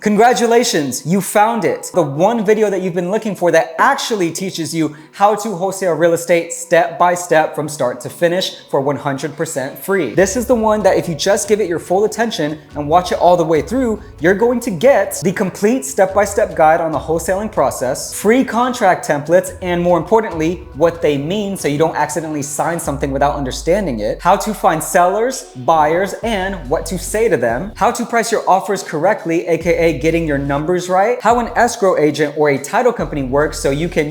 Congratulations, you found it. The one video that you've been looking for that actually teaches you how to wholesale real estate step by step from start to finish for 100% free. This is the one that if you just give it your full attention and watch it all the way through, you're going to get the complete step-by-step guide on the wholesaling process, free contract templates, and more importantly, what they mean so you don't accidentally sign something without understanding it, how to find sellers, buyers, and what to say to them, how to price your offers correctly, aka getting your numbers right, how an escrow agent or a title company works so you can,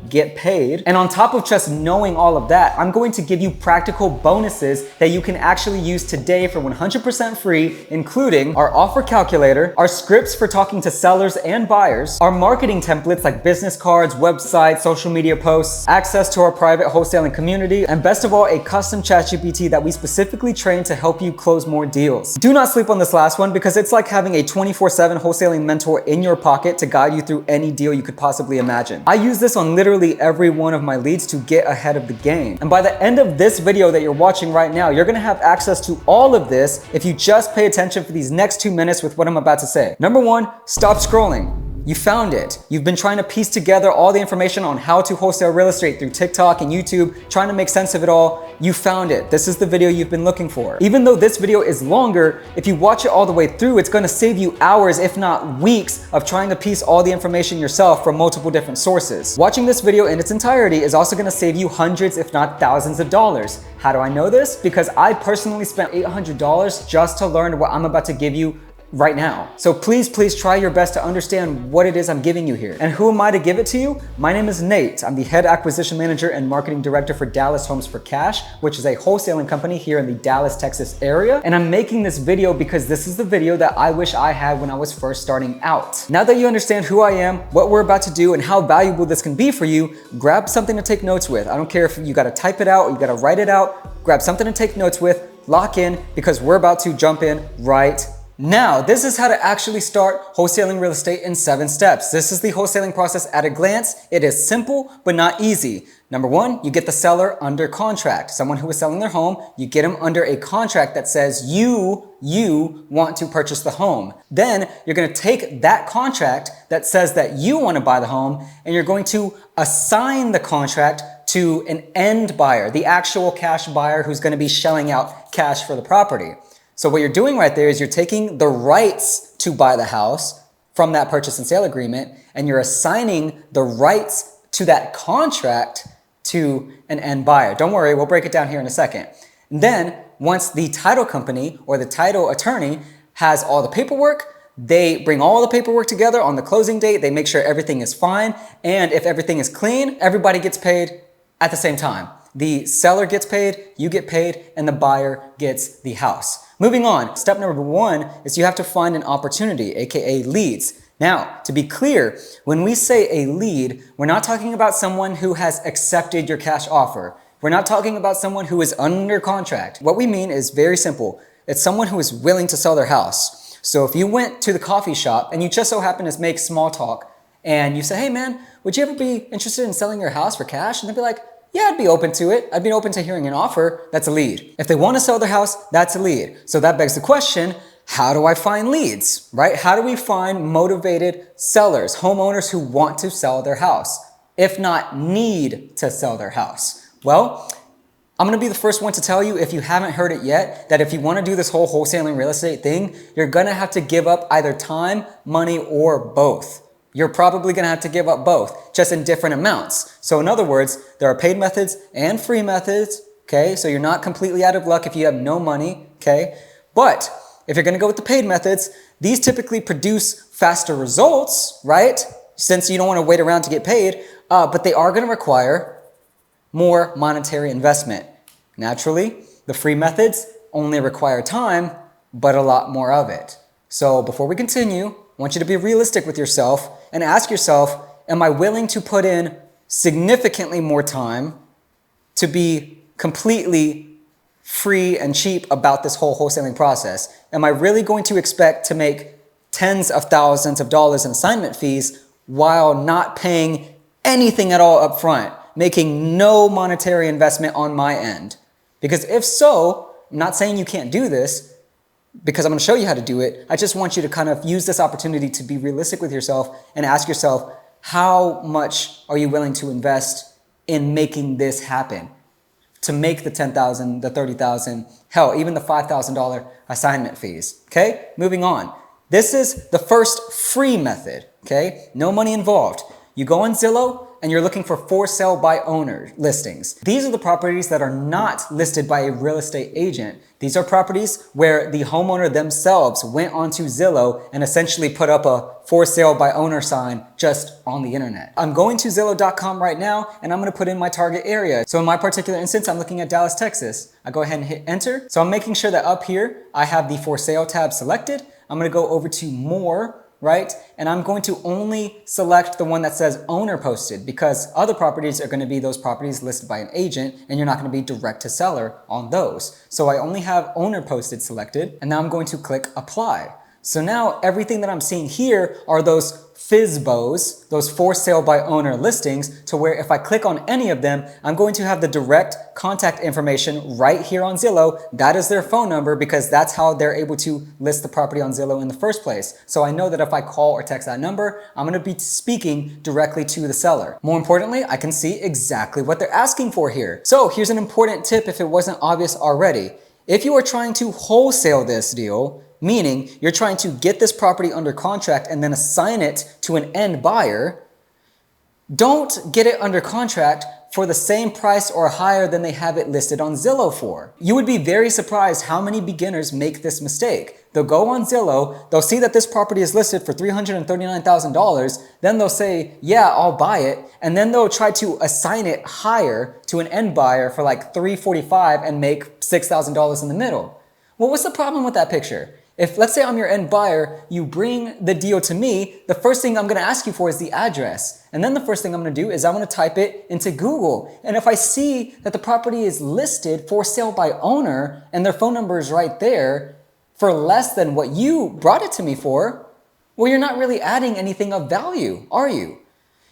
get paid. And on top of just knowing all of that, I'm going to give you practical bonuses that you can actually use today for 100% free, including our offer calculator, our scripts for talking to sellers and buyers, our marketing templates like business cards, websites, social media posts, access to our private wholesaling community, and best of all, a custom ChatGPT that we specifically trained to help you close more deals. Do not sleep on this last one because it's like having a 24/7 wholesaling mentor in your pocket to guide you through any deal you could possibly imagine. I use this on literally every one of my leads to get ahead of the game. And by the end of this video that you're watching right now, you're gonna have access to all of this if you just pay attention for these next 2 minutes with what I'm about to say. Number one, stop scrolling. You found it. You've been trying to piece together all the information on how to wholesale real estate through TikTok and YouTube, trying to make sense of it all. You found it. This is the video you've been looking for. Even though this video is longer, if you watch it all the way through, it's gonna save you hours, if not weeks, of trying to piece all the information yourself from multiple different sources. Watching this video in its entirety is also gonna save you hundreds, if not thousands of dollars. How do I know this? Because I personally spent $800 just to learn what I'm about to give you right now. So please try your best to understand what it is I'm giving you here. And who am I to give it to you? My name is Nate. I'm the head acquisition manager and marketing director for Dallas Homes for Cash, which is a wholesaling company here in the Dallas, Texas area. And I'm making this video because this is the video that I wish I had when I was first starting out. Now that you understand who I am, what we're about to do, and how valuable this can be for you, grab something to take notes with. I don't care if you gotta type it out or you gotta write it out, grab something to take notes with, lock in, because we're about to jump in right now. This is how to actually start wholesaling real estate in 7 steps. This is the wholesaling process at a glance. It is simple, but not easy. Number one, you get the seller under contract. Someone who is selling their home, you get them under a contract that says you want to purchase the home. Then you're gonna take that contract that says that you wanna buy the home, and you're going to assign the contract to an end buyer, the actual cash buyer who's gonna be shelling out cash for the property. So what you're doing right there is you're taking the rights to buy the house from that purchase and sale agreement, and you're assigning the rights to that contract to an end buyer. Don't worry, we'll break it down here in a second. And then once the title company or the title attorney has all the paperwork, they bring all the paperwork together on the closing date, they make sure everything is fine, and if everything is clean, everybody gets paid at the same time. The seller gets paid, you get paid, and the buyer gets the house. Moving on, step number one is you have to find an opportunity, aka leads. Now, to be clear, when we say a lead, we're not talking about someone who has accepted your cash offer. We're not talking about someone who is under contract. What we mean is very simple. It's someone who is willing to sell their house. So if you went to the coffee shop and you just so happen to make small talk and you say, hey man, would you ever be interested in selling your house for cash? And they'd be like, yeah, I'd be open to it. I'd be open to hearing an offer. That's a lead. If they want to sell their house, that's a lead. So that begs the question, how do I find leads, right? How do we find motivated sellers, homeowners who want to sell their house, if not need to sell their house? Well, I'm gonna be the first one to tell you, if you haven't heard it yet, that if you wanna do this whole wholesaling real estate thing, you're gonna have to give up either time, money, or both. You're probably gonna have to give up both, just in different amounts. So in other words, there are paid methods and free methods, okay? So you're not completely out of luck if you have no money, okay? But if you're gonna go with the paid methods, these typically produce faster results, right? Since you don't wanna wait around to get paid, but they are gonna require more monetary investment. Naturally, the free methods only require time, but a lot more of it. So before we continue, I want you to be realistic with yourself and ask yourself, am I willing to put in significantly more time to be completely free and cheap about this whole wholesaling process? Am I really going to expect to make tens of thousands of dollars in assignment fees while not paying anything at all up front, making no monetary investment on my end? Because if so, I'm not saying you can't do this, because I'm going to show you how to do it. I just want you to kind of use this opportunity to be realistic with yourself and ask yourself, how much are you willing to invest in making this happen? To make the $10,000, the $30,000, hell, even the $5,000 assignment fees. Okay, moving on. This is the first free method. Okay, no money involved. You go on Zillow and you're looking for for sale by owner listings. These are the properties that are not listed by a real estate agent. These are properties where the homeowner themselves went onto Zillow and essentially put up a for sale by owner sign just on the internet. I'm going to Zillow.com right now and I'm going to put in my target area. So in my particular instance, I'm looking at Dallas, Texas. I go ahead and hit enter. So I'm making sure that up here, I have the for sale tab selected. I'm going to go over to more, right? And I'm going to only select the one that says owner posted, because other properties are going to be those properties listed by an agent and you're not going to be direct to seller on those. So I only have owner posted selected, and now I'm going to click apply. So now everything that I'm seeing here are those FSBOs, those for sale by owner listings, to where if I click on any of them, I'm going to have the direct contact information right here on Zillow. That is their phone number, because that's how they're able to list the property on Zillow in the first place. So I know that if I call or text that number, I'm going to be speaking directly to the seller. More importantly, I can see exactly what they're asking for here. So here's an important tip if it wasn't obvious already. If you are trying to wholesale this deal, meaning you're trying to get this property under contract and then assign it to an end buyer, don't get it under contract for the same price or higher than they have it listed on Zillow for. You would be very surprised how many beginners make this mistake. They'll go on Zillow, they'll see that this property is listed for $339,000, then they'll say, yeah, I'll buy it, and then they'll try to assign it higher to an end buyer for like $345,000 and make $6,000 in the middle. Well, what's the problem with that picture? If, let's say I'm your end buyer, you bring the deal to me, the first thing I'm going to ask you for is the address. And then the first thing I'm going to do is I'm going to type it into Google. And if I see that the property is listed for sale by owner and their phone number is right there for less than what you brought it to me for, well, you're not really adding anything of value, are you?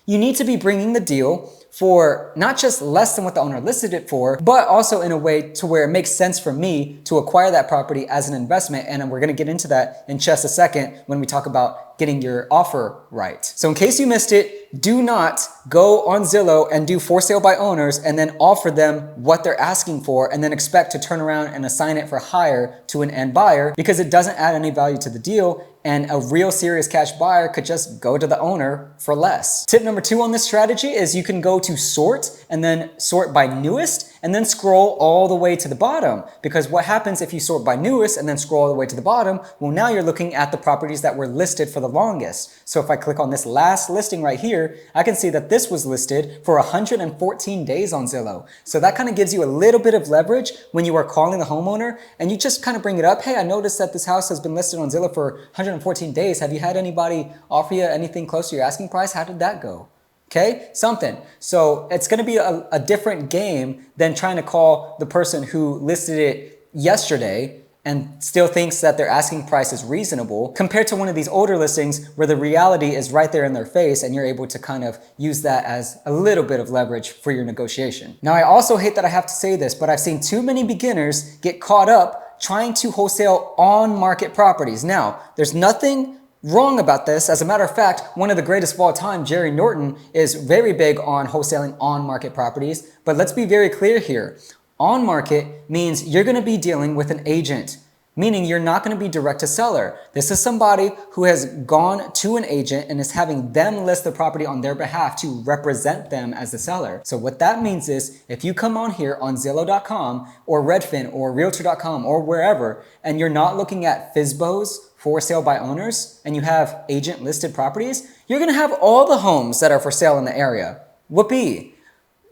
You need to be bringing the deal for not just less than what the owner listed it for, but also in a way to where it makes sense for me to acquire that property as an investment. And we're going to get into that in just a second when we talk about getting your offer right. So in case you missed it, do not go on Zillow and do for sale by owners and then offer them what they're asking for and then expect to turn around and assign it for higher to an end buyer, because it doesn't add any value to the deal. And a real serious cash buyer could just go to the owner for less. Tip number 2 on this strategy is you can go to sort and then sort by newest and then scroll all the way to the bottom. Because what happens if you sort by newest and then scroll all the way to the bottom? Well, now you're looking at the properties that were listed for the longest. So if I click on this last listing right here, I can see that this was listed for 114 days on Zillow. So that kind of gives you a little bit of leverage when you are calling the homeowner and you just kind of bring it up. Hey, I noticed that this house has been listed on Zillow for 114 days. Have you had anybody offer you anything close to your asking price? How did that go? Okay, something. So it's going to be a different game than trying to call the person who listed it yesterday and still thinks that their asking price is reasonable, compared to one of these older listings where the reality is right there in their face and you're able to kind of use that as a little bit of leverage for your negotiation. Now, I also hate that I have to say this, but I've seen too many beginners get caught up trying to wholesale on market properties. Now, there's nothing wrong about this. As a matter of fact, one of the greatest of all time, Jerry Norton, is very big on wholesaling on market properties. But let's be very clear here. On market means you're going to be dealing with an agent, meaning you're not going to be direct to seller. This is somebody who has gone to an agent and is having them list the property on their behalf to represent them as the seller. So what that means is if you come on here on Zillow.com or Redfin or Realtor.com or wherever, and you're not looking at FSBOs, for sale by owners, and you have agent listed properties, you're going to have all the homes that are for sale in the area. Whoopee.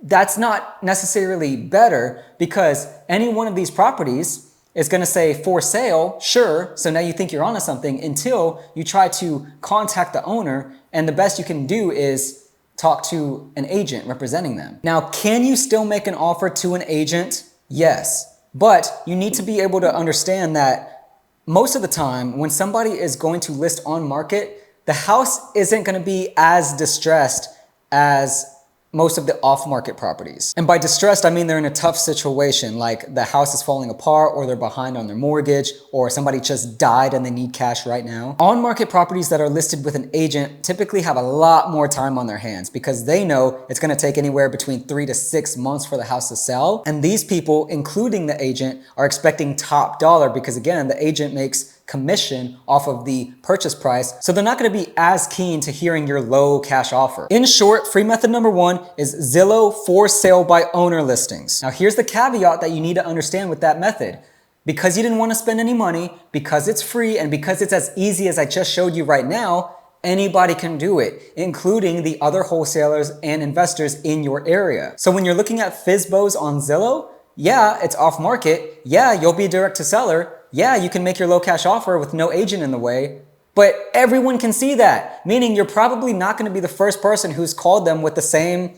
That's not necessarily better, because any one of these properties is going to say for sale, sure. So now you think you're onto something until you try to contact the owner, and the best you can do is talk to an agent representing them. Now, can you still make an offer to an agent? Yes, but you need to be able to understand that most of the time, when somebody is going to list on market, the house isn't going to be as distressed as most of the off-market properties. And by distressed, I mean they're in a tough situation, like the house is falling apart or they're behind on their mortgage or somebody just died and they need cash right now. On-market properties that are listed with an agent typically have a lot more time on their hands because they know it's gonna take anywhere between 3 to 6 months for the house to sell. And these people, including the agent, are expecting top dollar because again, the agent makes commission off of the purchase price. So they're not going to be as keen to hearing your low cash offer. In short, free method number 1 is Zillow for sale by owner listings. Now here's the caveat that you need to understand with that method. Because you didn't want to spend any money, because it's free, and because it's as easy as I just showed you right now, anybody can do it, including the other wholesalers and investors in your area. So when you're looking at FSBOs on Zillow, yeah, it's off market. Yeah, you'll be direct to seller. Yeah, you can make your low cash offer with no agent in the way, but everyone can see that, meaning you're probably not going to be the first person who's called them with the same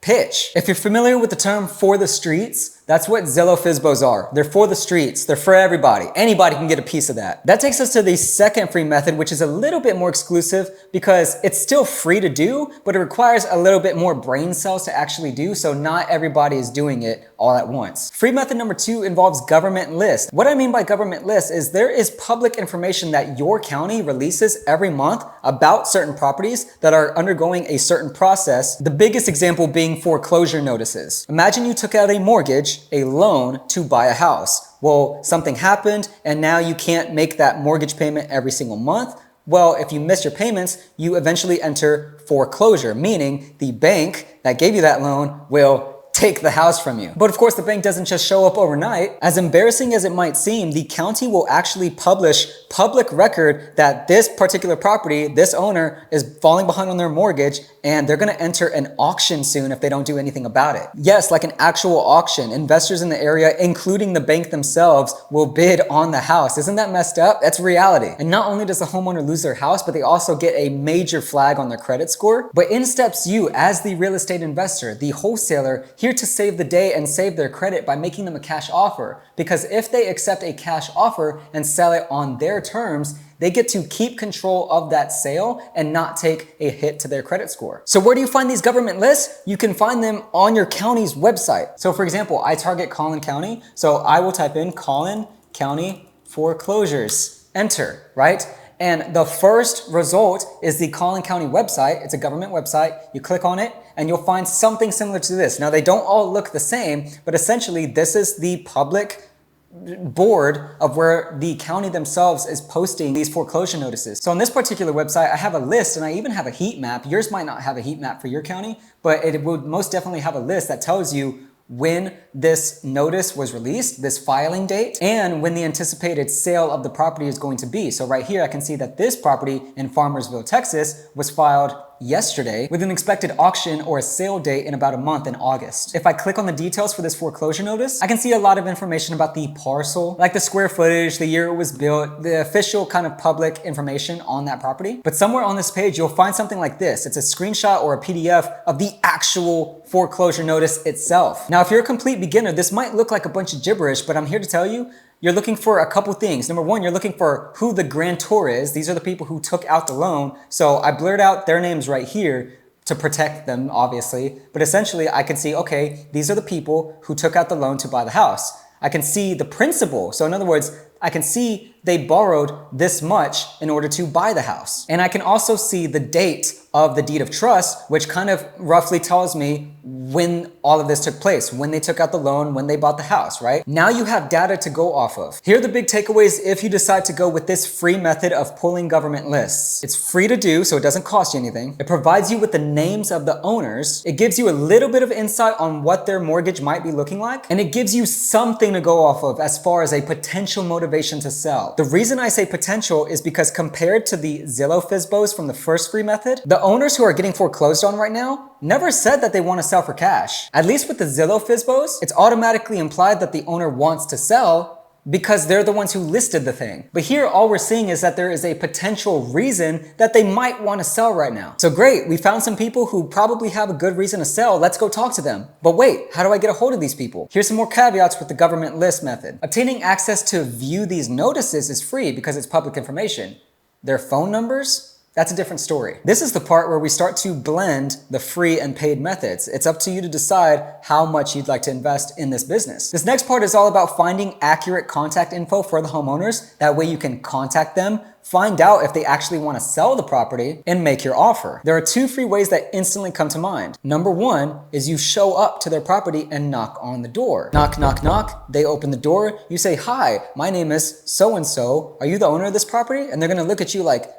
pitch. If you're familiar with the term for the streets, that's what Zillow FSBOs are. They're for the streets. They're for everybody. Anybody can get a piece of that. That takes us to the second free method, which is a little bit more exclusive because it's still free to do, but it requires a little bit more brain cells to actually do. So not everybody is doing it all at once. Free method number 2 involves government lists. What I mean by government lists is there is public information that your county releases every month about certain properties that are undergoing a certain process. The biggest example being foreclosure notices. Imagine you took out a mortgage, a loan to buy a house. Well, something happened and now you can't make that mortgage payment every single month. Well, if you miss your payments, you eventually enter foreclosure, meaning the bank that gave you that loan will take the house from you. But of course, the bank doesn't just show up overnight. As embarrassing as it might seem, the county will actually publish public record that this particular property, this owner is falling behind on their mortgage and they're gonna enter an auction soon if they don't do anything about it. Yes, like an actual auction. Investors in the area, including the bank themselves, will bid on the house. Isn't that messed up? That's reality. And not only does the homeowner lose their house, but they also get a major flag on their credit score. But in steps you, as the real estate investor, the wholesaler, here to save the day and save their credit by making them a cash offer. Because if they accept a cash offer and sell it on their terms, they get to keep control of that sale and not take a hit to their credit score. So where do you find these government lists? You can find them on your county's website. So for example, I target Collin County. So I will type in Collin County foreclosures, enter, right? And the first result is the Collin County website. It's a government website. You click on it and you'll find something similar to this. Now they don't all look the same, but essentially this is the public board of where the county themselves is posting these foreclosure notices. So on this particular website, I have a list and I even have a heat map. Yours might not have a heat map for your county, but it would most definitely have a list that tells you when this notice was released, this filing date, and when the anticipated sale of the property is going to be. So right here, I can see that this property in Farmersville, Texas was filed yesterday with an expected auction or a sale date in about a month in August. If I click on the details for this foreclosure notice, I can see a lot of information about the parcel, like the square footage, the year it was built, the official kind of public information on that property. But somewhere on this page, you'll find something like this. It's a screenshot or a PDF of the actual foreclosure notice itself. Now, if you're a complete beginner, this might look like a bunch of gibberish, but I'm here to tell you, you're looking for a couple things. Number one, you're looking for who the grantor is. These are the people who took out the loan. So I blurred out their names right here to protect them, obviously. But essentially, I can see, okay, these are the people who took out the loan to buy the house. I can see the principal. So in other words, I can see they borrowed this much in order to buy the house. And I can also see the date of the deed of trust, which kind of roughly tells me when all of this took place, when they took out the loan, when they bought the house, right? Now you have data to go off of. Here are the big takeaways if you decide to go with this free method of pulling government lists. It's free to do, so it doesn't cost you anything. It provides you with the names of the owners. It gives you a little bit of insight on what their mortgage might be looking like. And it gives you something to go off of as far as a potential motivation to sell. The reason I say potential is because compared to the Zillow FSBOs from the first free method, the owners who are getting foreclosed on right now never said that they want to sell for cash. At least with the Zillow FSBOs, it's automatically implied that the owner wants to sell because they're the ones who listed the thing. But here, all we're seeing is that there is a potential reason that they might want to sell right now. So great, we found some people who probably have a good reason to sell. Let's go talk to them. But wait, how do I get a hold of these people? Here's some more caveats with the government list method. Obtaining access to view these notices is free because it's public information. Their phone numbers, That's a different story. This is the part where we start to blend the free and paid methods. It's up to you to decide how much you'd like to invest in this business. This next part is all about finding accurate contact info for the homeowners. That way you can contact them, find out if they actually want to sell the property, and make your offer. There are 2 free ways that instantly come to mind. Number 1 is you show up to their property and knock on the door. Knock, knock, knock. They open the door. You say, "Hi, my name is so-and-so. Are you the owner of this property?" And they're going to look at you like,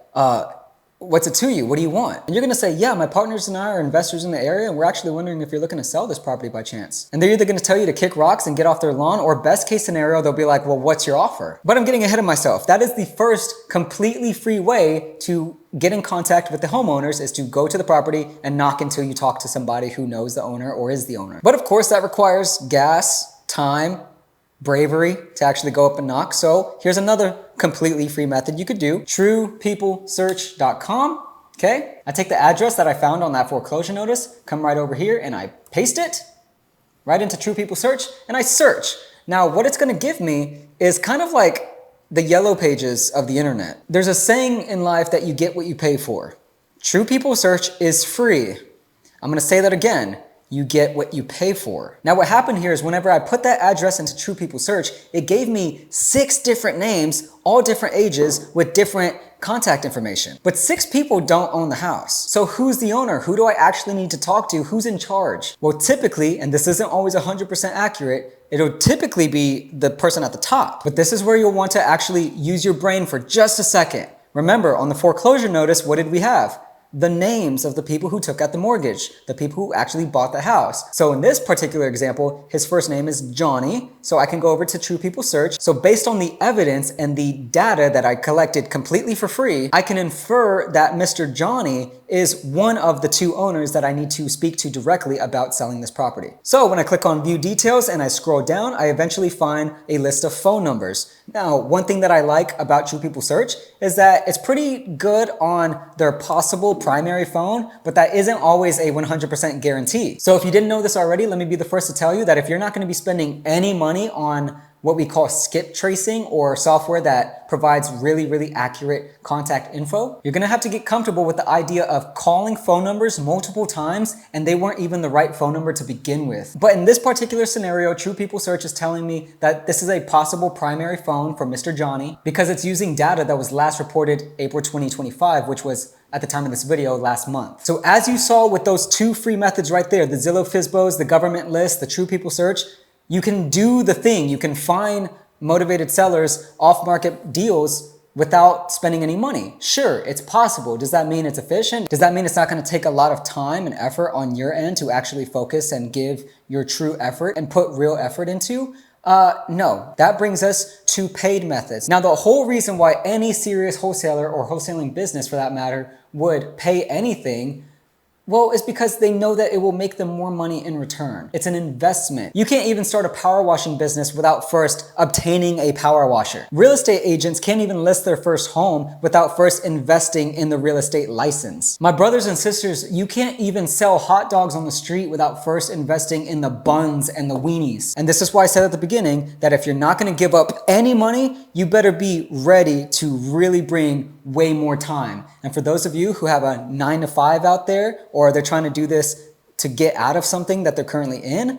what's it to you? What do you want? And you're going to say, "Yeah, my partners and I are investors in the area, and we're actually wondering if you're looking to sell this property by chance." And they're either going to tell you to kick rocks and get off their lawn, or best case scenario, they'll be like, "Well, what's your offer?" But I'm getting ahead of myself. That is the first completely free way to get in contact with the homeowners, is to go to the property and knock until you talk to somebody who knows the owner or is the owner. But of course, that requires gas, time, bravery to actually go up and knock. So here's another completely free method you could do. TruePeopleSearch.com. Okay. I take the address that I found on that foreclosure notice, come right over here, and I paste it right into True People Search, and I search. Now, what it's going to give me is kind of like the yellow pages of the internet. There's a saying in life that you get what you pay for. True People Search is free. I'm going to say that again. You get what you pay for. Now, what happened here is whenever I put that address into True People Search, it gave me 6 different names, all different ages with different contact information. But 6 people don't own the house. So who's the owner? Who do I actually need to talk to? Who's in charge? Well, typically, and this isn't always 100% accurate, it'll typically be the person at the top. But this is where you'll want to actually use your brain for just a second. Remember, on the foreclosure notice, what did we have? The names of the people who took out the mortgage, the people who actually bought the house. So in this particular example, his first name is Johnny. So I can go over to True People Search. So based on the evidence and the data that I collected completely for free, I can infer that Mr. Johnny is one of the 2 owners that I need to speak to directly about selling this property. So when I click on View Details and I scroll down, I eventually find a list of phone numbers. Now, one thing that I like about True People Search is that it's pretty good on their possible primary phone, but that isn't always a 100% guarantee. So if you didn't know this already, let me be the first to tell you that if you're not going to be spending any money on what we call skip tracing, or software that provides really, really accurate contact info, you're gonna have to get comfortable with the idea of calling phone numbers multiple times and they weren't even the right phone number to begin with. But in this particular scenario, True People Search is telling me that this is a possible primary phone for Mr. Johnny because it's using data that was last reported April 2025, which was at the time of this video last month. So as you saw with those 2 free methods right there, the Zillow Fizbos, the government list, the True People Search, you can do the thing. You can find motivated sellers, off-market deals without spending any money. Sure, it's possible. Does that mean it's efficient? Does that mean it's not going to take a lot of time and effort on your end to actually focus and give your true effort and put real effort into? No. That brings us to paid methods. Now, the whole reason why any serious wholesaler or wholesaling business for that matter would pay anything, well, it's because they know that it will make them more money in return. It's an investment. You can't even start a power washing business without first obtaining a power washer. Real estate agents can't even list their first home without first investing in the real estate license. My brothers and sisters, you can't even sell hot dogs on the street without first investing in the buns and the weenies. And this is why I said at the beginning that if you're not gonna give up any money, you better be ready to really bring way more time. And for those of you who have a 9 to 5 out there, or they're trying to do this to get out of something that they're currently in,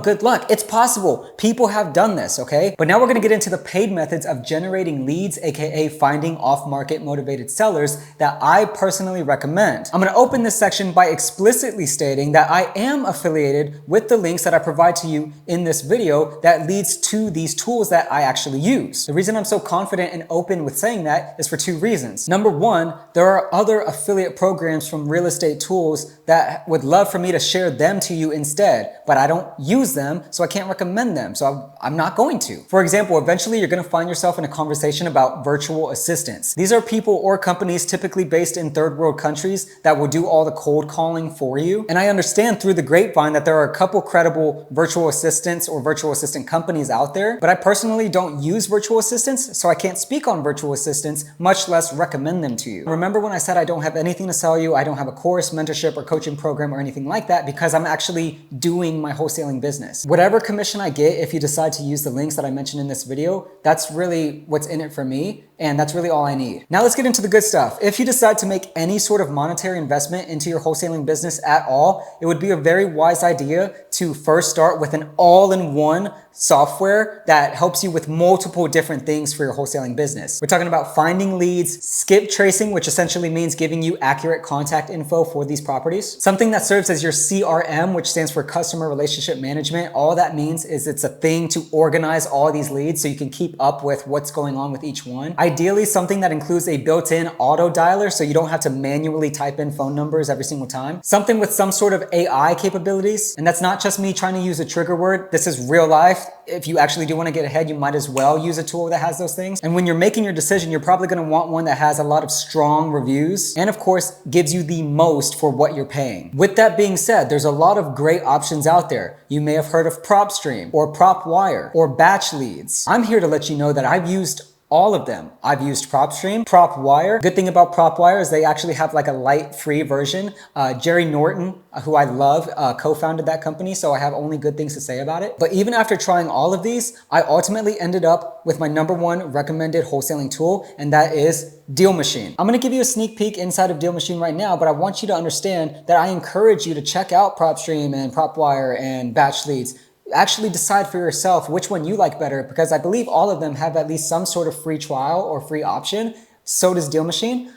good luck. It's possible. People have done this, okay? But now we're gonna get into the paid methods of generating leads, aka finding off-market motivated sellers that I personally recommend. I'm gonna open this section by explicitly stating that I am affiliated with the links that I provide to you in this video that leads to these tools that I actually use. The reason I'm so confident and open with saying that is for 2 reasons. Number 1, there are other affiliate programs from real estate tools that would love for me to share them to you instead, but I don't use them, so I can't recommend them. So I'm not going to. For example, eventually you're going to find yourself in a conversation about virtual assistants. These are people or companies typically based in 3rd world countries that will do all the cold calling for you. And I understand through the grapevine that there are a couple credible virtual assistants or virtual assistant companies out there, but I personally don't use virtual assistants, so I can't speak on virtual assistants, much less recommend them to you. Remember when I said I don't have anything to sell you, I don't have a course, mentorship, or coaching program or anything like that, because I'm actually doing my wholesaling business. Whatever commission I get, if you decide to use the links that I mentioned in this video, that's really what's in it for me. and that's really all I need. Now let's get into the good stuff. If you decide to make any sort of monetary investment into your wholesaling business at all, it would be a very wise idea to first start with an all-in-one software that helps you with multiple different things for your wholesaling business. We're talking about finding leads, skip tracing, which essentially means giving you accurate contact info for these properties. Something that serves as your CRM, which stands for Customer Relationship Management. All that means is it's a thing to organize all these leads so you can keep up with what's going on with each one. Ideally, something that includes a built-in auto dialer so you don't have to manually type in phone numbers every single time. Something with some sort of AI capabilities. And that's not just me trying to use a trigger word. This is real life. If you actually do want to get ahead, you might as well use a tool that has those things. And when you're making your decision, you're probably going to want one that has a lot of strong reviews and of course gives you the most for what you're paying. With that being said, there's a lot of great options out there. You may have heard of PropStream or PropWire or Batch Leads. I'm here to let you know that I've used all of them. I've used PropStream, PropWire. Good thing about PropWire is they actually have like a light free version. Jerry Norton, who I love, co-founded that company, so I have only good things to say about it. But even after trying all of these, I ultimately ended up with my #1 recommended wholesaling tool, and that is DealMachine. I'm gonna give you a sneak peek inside of DealMachine right now, but I want you to understand that I encourage you to check out PropStream and PropWire and Batch Leads. Actually decide for yourself which one you like better, because I believe all of them have at least some sort of free trial or free option. So does DealMachine.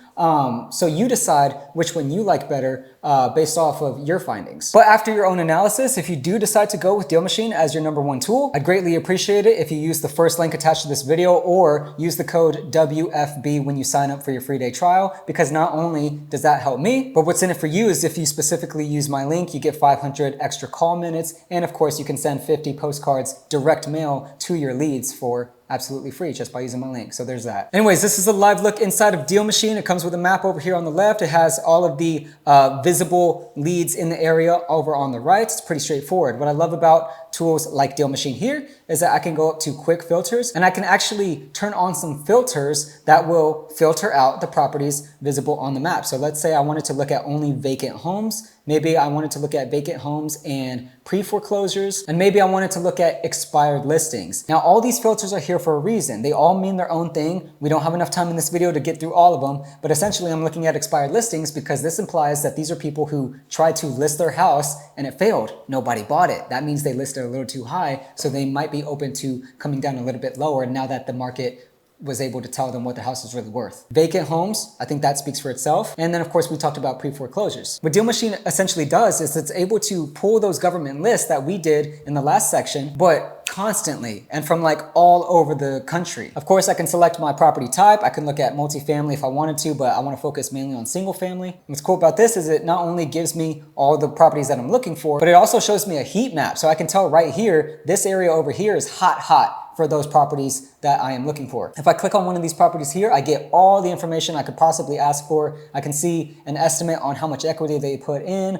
So you decide which one you like better based off of your findings. But after your own analysis, if you do decide to go with DealMachine as your #1 tool, I'd greatly appreciate it if you use the first link attached to this video or use the code WFB when you sign up for your free day trial, because not only does that help me, but what's in it for you is if you specifically use my link, you get 500 extra call minutes. And of course you can send 50 postcards direct mail to your leads for absolutely free just by using my link. So there's that. Anyways, this is a live look inside of DealMachine. It comes with a map over here on the left. It has all of the visible leads in the area over on the right. It's pretty straightforward. What I love about tools like DealMachine here is that I can go up to quick filters and I can actually turn on some filters that will filter out the properties visible on the map. So let's say I wanted to look at only vacant homes. Maybe I wanted to look at vacant homes and pre-foreclosures, and maybe I wanted to look at expired listings. Now, all these filters are here for a reason. They all mean their own thing. We don't have enough time in this video to get through all of them, but essentially I'm looking at expired listings because this implies that these are people who tried to list their house and it failed. Nobody bought it. That means they listed a little too high, so they might be open to coming down a little bit lower now that the market was able to tell them what the house is really worth. Vacant homes, I think that speaks for itself. And then of course we talked about pre-foreclosures. What DealMachine essentially does is it's able to pull those government lists that we did in the last section, but constantly and from like all over the country. Of course, I can select my property type. I can look at multifamily if I wanted to, but I want to focus mainly on single family. What's cool about this is it not only gives me all the properties that I'm looking for, but it also shows me a heat map. So I can tell right here, this area over here is hot for those properties that I am looking for. If I click on one of these properties here, I get all the information I could possibly ask for. I can see an estimate on how much equity they put in,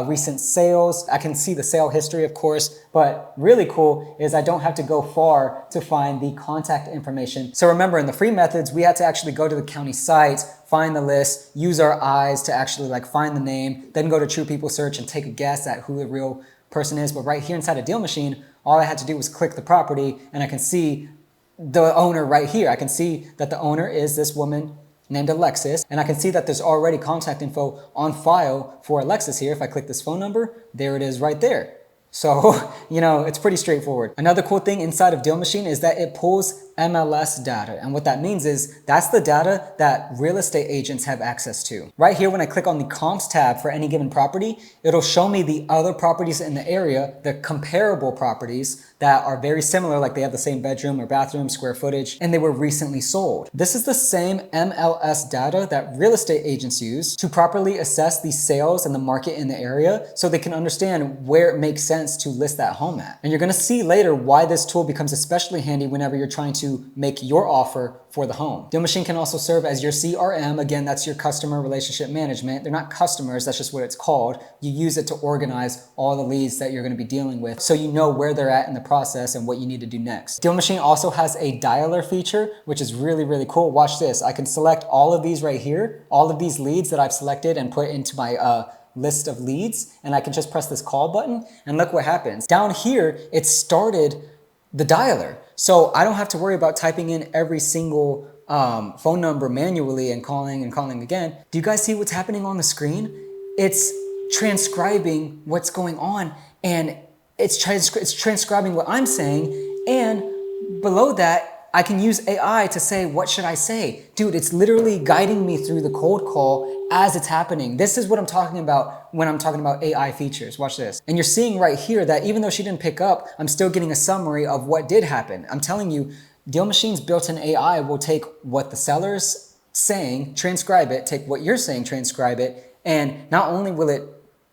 recent sales. I can see the sale history, of course, but really cool is I don't have to go far to find the contact information. So remember, in the free methods, we had to actually go to the county site, find the list, use our eyes to actually like find the name, then go to True People Search and take a guess at who the real person is. But right here inside of DealMachine, all I had to do was click the property and I can see the owner right here. I can see that the owner is this woman named Alexis, and I can see that there's already contact info on file for Alexis here. If I click this phone number, there it is right there. So, you know, it's pretty straightforward. Another cool thing inside of DealMachine is that it pulls MLS data. And what that means is that's the data that real estate agents have access to. Right here, when I click on the comps tab for any given property, it'll show me the other properties in the area, the comparable properties that are very similar, like they have the same bedroom or bathroom, square footage, and they were recently sold. This is the same MLS data that real estate agents use to properly assess the sales and the market in the area so they can understand where it makes sense to list that home at. And you're gonna see later why this tool becomes especially handy whenever you're trying to make your offer for the home. DealMachine can also serve as your CRM. Again, that's your customer relationship management. They're not customers, that's just what it's called. You use it to organize all the leads that you're gonna be dealing with so you know where they're at in the process and what you need to do next. DealMachine also has a dialer feature, which is really, really cool. Watch this. I can select all of these right here, all of these leads that I've selected and put into my list of leads, and I can just press this call button and look what happens. Down here, it started the dialer. So I don't have to worry about typing in every single phone number manually and calling again, do you guys see what's happening on the screen? It's transcribing what's going on, and it's transcribing what I'm saying, and below that, I can use AI to say, what should I say? Dude, it's literally guiding me through the cold call as it's happening. This is what I'm talking about when I'm talking about AI features. Watch this. And you're seeing right here that even though she didn't pick up, I'm still getting a summary of what did happen. I'm telling you, DealMachine's built-in AI will take what the seller's saying, transcribe it, take what you're saying, transcribe it, and not only will it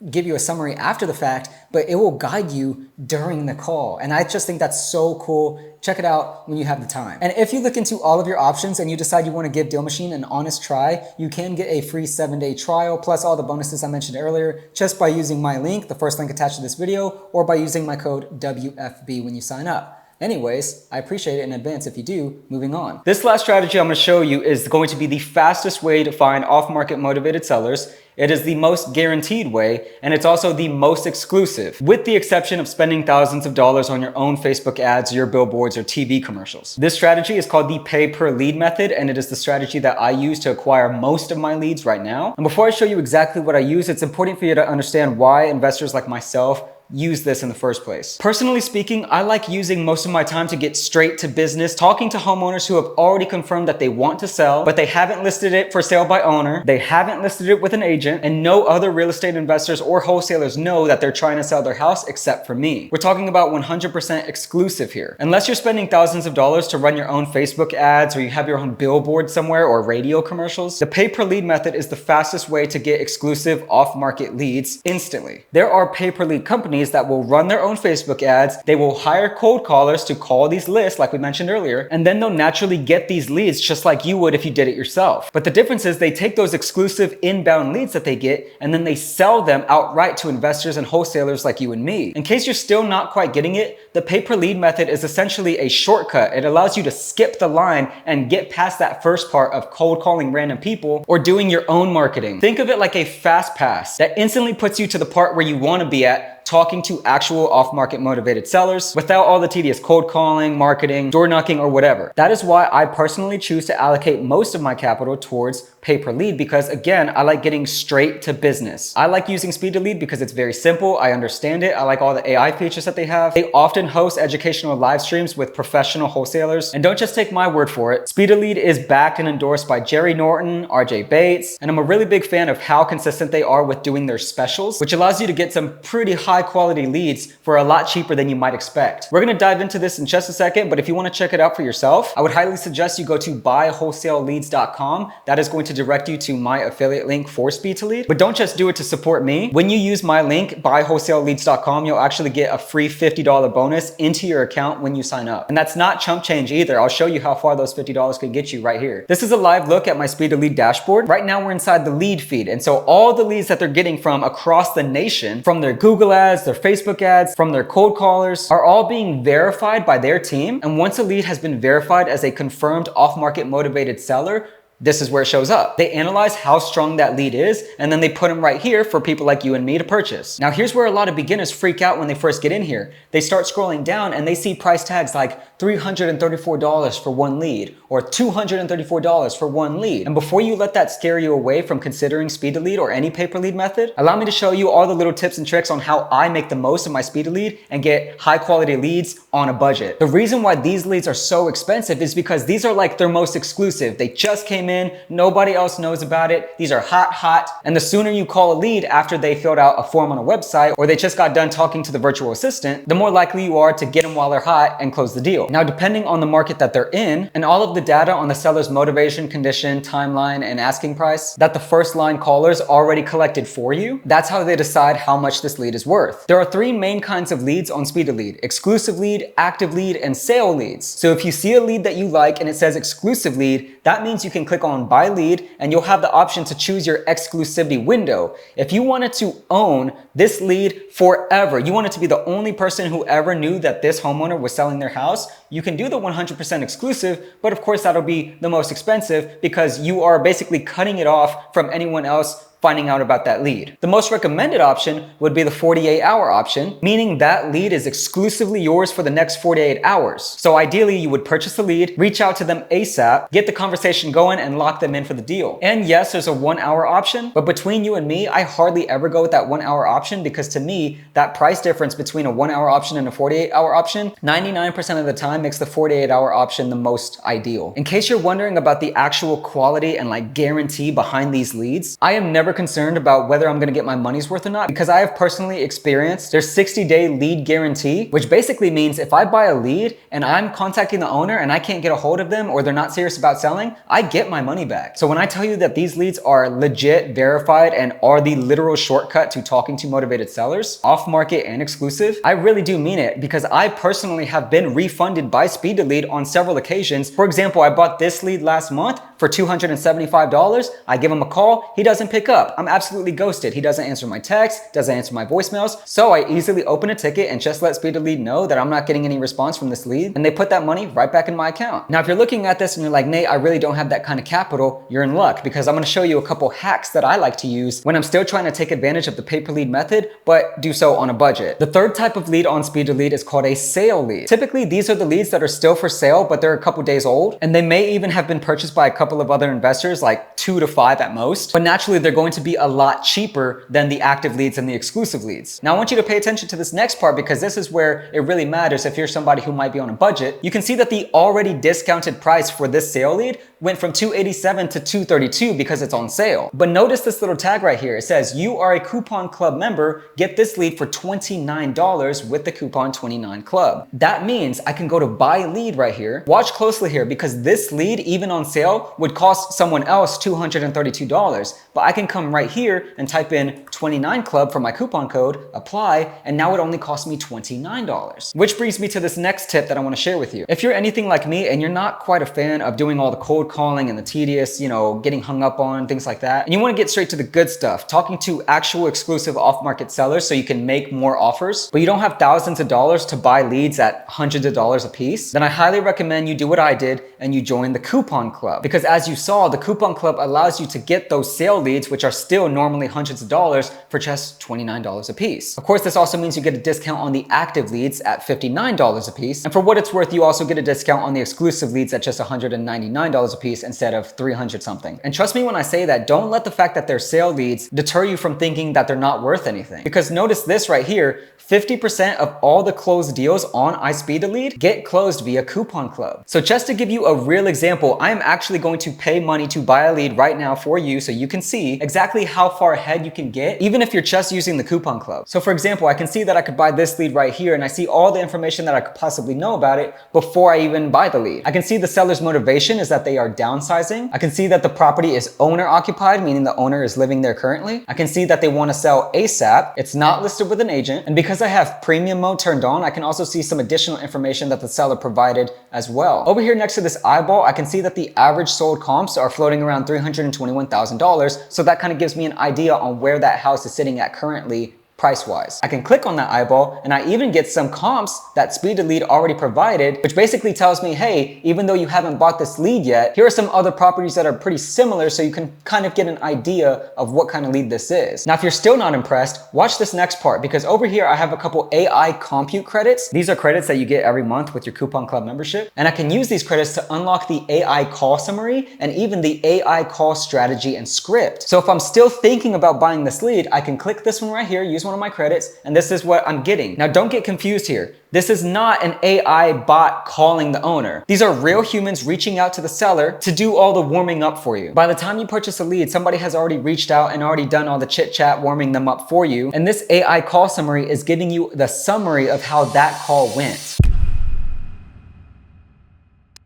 give you a summary after the fact, but it will guide you during the call. And I just think that's so cool. Check it out when you have the time. And if you look into all of your options and you decide you want to give DealMachine an honest try, you can get a free 7-day trial plus all the bonuses I mentioned earlier just by using my link, the first link attached to this video, or by using my code WFB when you sign up. Anyways, I appreciate it in advance if you do. Moving on. This last strategy I'm going to show you is going to be the fastest way to find off-market motivated sellers. It is the most guaranteed way, and it's also the most exclusive, with the exception of spending thousands of dollars on your own Facebook ads, your billboards, or TV commercials. This strategy is called the pay per lead method, and it is the strategy that I use to acquire most of my leads right now. And before I show you exactly what I use, it's important for you to understand why investors like myself use this in the first place. Personally speaking, I like using most of my time to get straight to business, talking to homeowners who have already confirmed that they want to sell, but they haven't listed it for sale by owner, they haven't listed it with an agent, and no other real estate investors or wholesalers know that they're trying to sell their house except for me. We're talking about 100% exclusive here. Unless you're spending thousands of dollars to run your own Facebook ads, or you have your own billboard somewhere, or radio commercials, the pay per lead method is the fastest way to get exclusive off-market leads instantly. There are pay per lead companies that will run their own Facebook ads. They will hire cold callers to call these lists like we mentioned earlier, and then they'll naturally get these leads just like you would if you did it yourself. But the difference is they take those exclusive inbound leads that they get and then they sell them outright to investors and wholesalers like you and me. In case you're still not quite getting it, the pay per lead method is essentially a shortcut. It allows you to skip the line and get past that first part of cold calling random people or doing your own marketing. Think of it like a fast pass that instantly puts you to the part where you want to be at, talking to actual off-market motivated sellers without all the tedious cold calling, marketing, door knocking, or whatever. That is why I personally choose to allocate most of my capital towards pay per lead, because again, I like getting straight to business. I like using SpeedToLead because it's very simple. I understand it. I like all the AI features that they have. They often host educational live streams with professional wholesalers. And don't just take my word for it. SpeedToLead is backed and endorsed by Jerry Norton, RJ Bates, and I'm a really big fan of how consistent they are with doing their specials, which allows you to get some pretty high quality leads for a lot cheaper than you might expect. We're gonna dive into this in just a second, but if you wanna check it out for yourself, I would highly suggest you go to buywholesaleleads.com. That is going to direct you to my affiliate link for SpeedToLead. But don't just do it to support me. When you use my link, buywholesaleleads.com, you'll actually get a free $50 bonus into your account when you sign up. And that's not chump change either. I'll show you how far those $50 could get you right here. This is a live look at my SpeedToLead dashboard. Right now we're inside the lead feed. And so all the leads that they're getting from across the nation, from their Google ads, their Facebook ads, from their cold callers, are all being verified by their team. And once a lead has been verified as a confirmed off-market motivated seller, this is where it shows up. They analyze how strong that lead is, and then they put them right here for people like you and me to purchase. Now, here's where a lot of beginners freak out when they first get in here. They start scrolling down and they see price tags like $334 for one lead or $234 for one lead. And before you let that scare you away from considering SpeedToLead or any pay per lead method, allow me to show you all the little tips and tricks on how I make the most of my SpeedToLead and get high quality leads on a budget. The reason why these leads are so expensive is because these are like their most exclusive. They just came in, nobody else knows about it. These are hot. And the sooner you call a lead after they filled out a form on a website or they just got done talking to the virtual assistant, the more likely you are to get them while they're hot and close the deal. Now, depending on the market that they're in and all of the data on the seller's motivation, condition, timeline, and asking price that the first line callers already collected for you, that's how they decide how much this lead is worth. There are three main kinds of leads on SpeedToLead: exclusive lead, active lead, and sale leads. So if you see a lead that you like and it says exclusive lead, that means you can click on buy lead and you'll have the option to choose your exclusivity window. If you wanted to own this lead forever, you wanted to be the only person who ever knew that this homeowner was selling their house, you can do the 100% exclusive, but of course that'll be the most expensive because you are basically cutting it off from anyone else finding out about that lead. The most recommended option would be the 48-hour option, meaning that lead is exclusively yours for the next 48 hours. So ideally, you would purchase the lead, reach out to them ASAP, get the conversation going, and lock them in for the deal. And yes, there's a 1-hour option, but between you and me, I hardly ever go with that 1-hour option because to me, that price difference between a 1-hour option and a 48-hour option, 99% of the time makes the 48-hour option the most ideal. In case you're wondering about the actual quality and like guarantee behind these leads, I am never concerned about whether I'm gonna get my money's worth or not because I have personally experienced their 60-day lead guarantee, which basically means if I buy a lead and I'm contacting the owner and I can't get a hold of them or they're not serious about selling, I get my money back. So when I tell you that these leads are legit, verified, and are the literal shortcut to talking to motivated sellers, off market and exclusive, I really do mean it because I personally have been refunded by SpeedToLead on several occasions. For example, I bought this lead last month for $275. I give him a call, he doesn't pick up. I'm absolutely ghosted. He doesn't answer my texts, doesn't answer my voicemails. So I easily open a ticket and just let SpeedToLead know that I'm not getting any response from this lead, and they put that money right back in my account. Now, if you're looking at this and you're like, Nate, I really don't have that kind of capital, you're in luck because I'm gonna show you a couple hacks that I like to use when I'm still trying to take advantage of the pay-per-lead method, but do so on a budget. The third type of lead on SpeedToLead is called a sale lead. Typically, these are the leads that are still for sale, but they're a couple days old, and they may even have been purchased by a couple of other investors, like 2 to 5 at most, but naturally they're going to be a lot cheaper than the active leads and the exclusive leads. Now I want you to pay attention to this next part because this is where it really matters if you're somebody who might be on a budget. You can see that the already discounted price for this sale lead went from $287 to $232 because it's on sale. But notice this little tag right here. It says, you are a coupon club member, get this lead for $29 with the coupon 29 club. That means I can go to buy lead right here. Watch closely here because this lead, even on sale, would cost someone else $232. But I can come right here and type in 29 club for my coupon code, apply, and now it only costs me $29. Which brings me to this next tip that I want to share with you. If you're anything like me and you're not quite a fan of doing all the cold calling and the tedious, getting hung up on, things like that, and you want to get straight to the good stuff, talking to actual exclusive off-market sellers so you can make more offers, but you don't have thousands of dollars to buy leads at hundreds of dollars a piece, then I highly recommend you do what I did and you join the coupon club. Because as you saw, the coupon club allows you to get those sale leads, which are still normally hundreds of dollars, for just $29 a piece. Of course, this also means you get a discount on the active leads at $59 a piece. And for what it's worth, you also get a discount on the exclusive leads at just $199 a piece instead of $300 something. And trust me when I say that, don't let the fact that they're sale leads deter you from thinking that they're not worth anything. Because notice this right here, 50% of all the closed deals on SpeedToLead get closed via coupon club. So just to give you a real example, I am actually going to pay money to buy a lead right now for you so you can see exactly how far ahead you can get, even if you're just using the coupon club. So for example, I can see that I could buy this lead right here and I see all the information that I could possibly know about it before I even buy the lead. I can see the seller's motivation is that they are downsizing. I can see that the property is owner occupied, meaning the owner is living there currently. I can see that they want to sell ASAP. It's not listed with an agent. And because I have premium mode turned on, I can also see some additional information that the seller provided as well. Over here next to this eyeball, I can see that the average sold comps are floating around $321,000. So that kind of gives me an idea on where that house is sitting at currently price-wise. I can click on that eyeball and I even get some comps that SpeedToLead already provided, which basically tells me, hey, even though you haven't bought this lead yet, here are some other properties that are pretty similar so you can kind of get an idea of what kind of lead this is. Now, if you're still not impressed, watch this next part because over here I have a couple AI compute credits. These are credits that you get every month with your coupon club membership. And I can use these credits to unlock the AI call summary and even the AI call strategy and script. So if I'm still thinking about buying this lead, I can click this one right here, use one of my credits, and this is what I'm getting. Now, don't get confused here. This is not an AI bot calling the owner. These are real humans reaching out to the seller to do all the warming up for you. By the time you purchase a lead, somebody has already reached out and already done all the chit chat warming them up for you. And this AI call summary is giving you the summary of how that call went.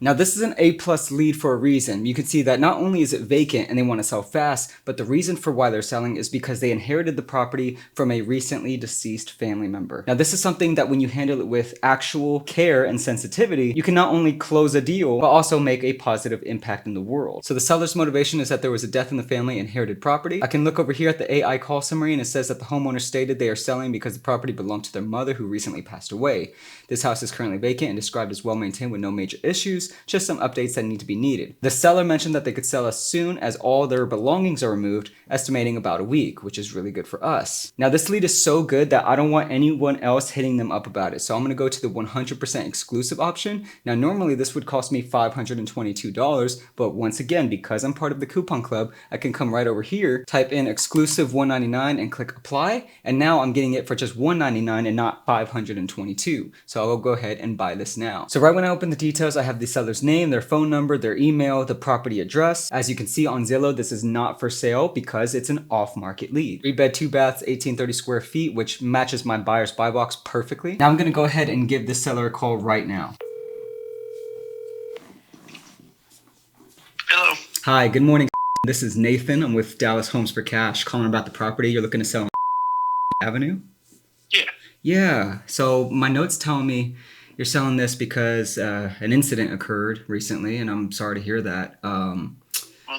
Now this is an A+ lead for a reason. You can see that not only is it vacant and they want to sell fast, but the reason for why they're selling is because they inherited the property from a recently deceased family member. Now this is something that when you handle it with actual care and sensitivity, you can not only close a deal, but also make a positive impact in the world. So the seller's motivation is that there was a death in the family, inherited property. I can look over here at the AI call summary and it says that the homeowner stated they are selling because the property belonged to their mother who recently passed away. This house is currently vacant and described as well maintained with no major issues. issues, just some updates that need to be needed. The seller mentioned that they could sell as soon as all their belongings are removed, estimating about a week, which is really good for us. Now this lead is so good that I don't want anyone else hitting them up about it. So I'm gonna go to the 100% exclusive option. Now normally this would cost me $522, but once again, because I'm part of the coupon club, I can come right over here, type in exclusive $199 and click apply. And now I'm getting it for just $199 and not $522. So I'll go ahead and buy this now. So right when I open the details, I have the seller's name, their phone number, their email, the property address. As you can see on Zillow, this is not for sale because it's an off-market lead. 3-bed, 2-baths, 1830 square feet, which matches my buyer's buy box perfectly. Now I'm gonna go ahead and give this seller a call right now. Hello. Hi, good morning. This is Nathan. I'm with Dallas Homes for Cash, calling about the property you're looking to sell on Avenue. Yeah. Yeah, so my notes tell me you're selling this because an incident occurred recently, and I'm sorry to hear that. Well,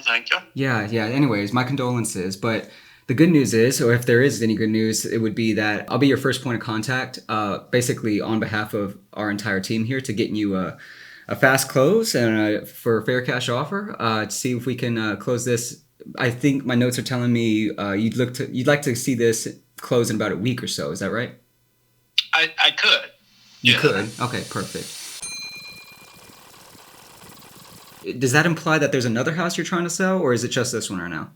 thank you. Yeah. Anyways, my condolences. But the good news is, or if there is any good news, it would be that I'll be your first point of contact, basically on behalf of our entire team here to get you a fast close and for a fair cash offer to see if we can close this. I think my notes are telling me you'd like to see this close in about a week or so. Is that right? I could. You Yeah. could? Okay, perfect. Does that imply that there's another house you're trying to sell, or is it just this one right now?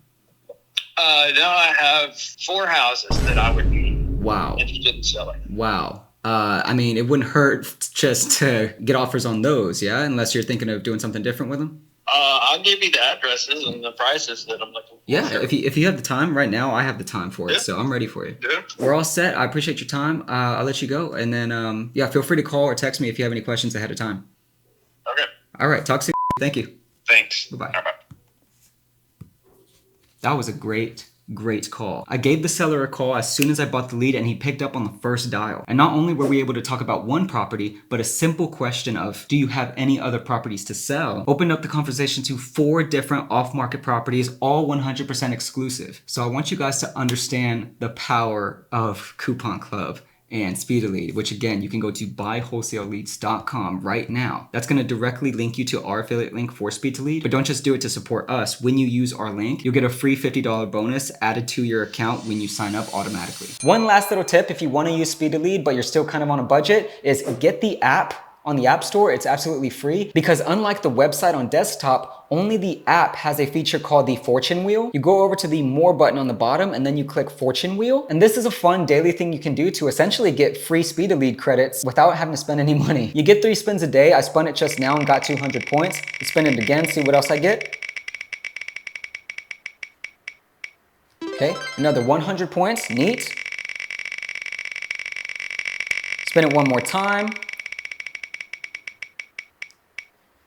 Now I have 4 houses that I would be Wow. interested in selling. Wow. I mean, it wouldn't hurt just to get offers on those, yeah? Unless you're thinking of doing something different with them? I'll give you the addresses and the prices that I'm looking for. Yeah, if you have the time right now, I have the time for it, Yeah. so I'm ready for you. Yeah. We're all set. I appreciate your time. I'll let you go. And then, yeah, feel free to call or text me if you have any questions ahead of time. Okay. All right, talk soon. Thank you. Thanks. Bye-bye. All right. That was a great call. I gave the seller a call as soon as I bought the lead, and he picked up on the first dial. And not only were we able to talk about one property, but a simple question of, do you have any other properties to sell? Opened up the conversation to 4 different off-market properties, all 100% exclusive. So I want you guys to understand the power of Coupon Club and SpeedToLead, which again, you can go to buywholesaleLeads.com right now. That's gonna directly link you to our affiliate link for SpeedToLead, but don't just do it to support us. When you use our link, you'll get a free $50 bonus added to your account when you sign up automatically. One last little tip, if you wanna use SpeedToLead, but you're still kind of on a budget, is get the app on the App Store. It's absolutely free because unlike the website on desktop, only the app has a feature called the Fortune Wheel. You go over to the More button on the bottom and then you click Fortune Wheel. And this is a fun daily thing you can do to essentially get free SpeedToLead credits without having to spend any money. You get 3 spins a day. I spun it just now and got 200 points. You spin it again, see what else I get. Okay, another 100 points, neat. Spin it one more time.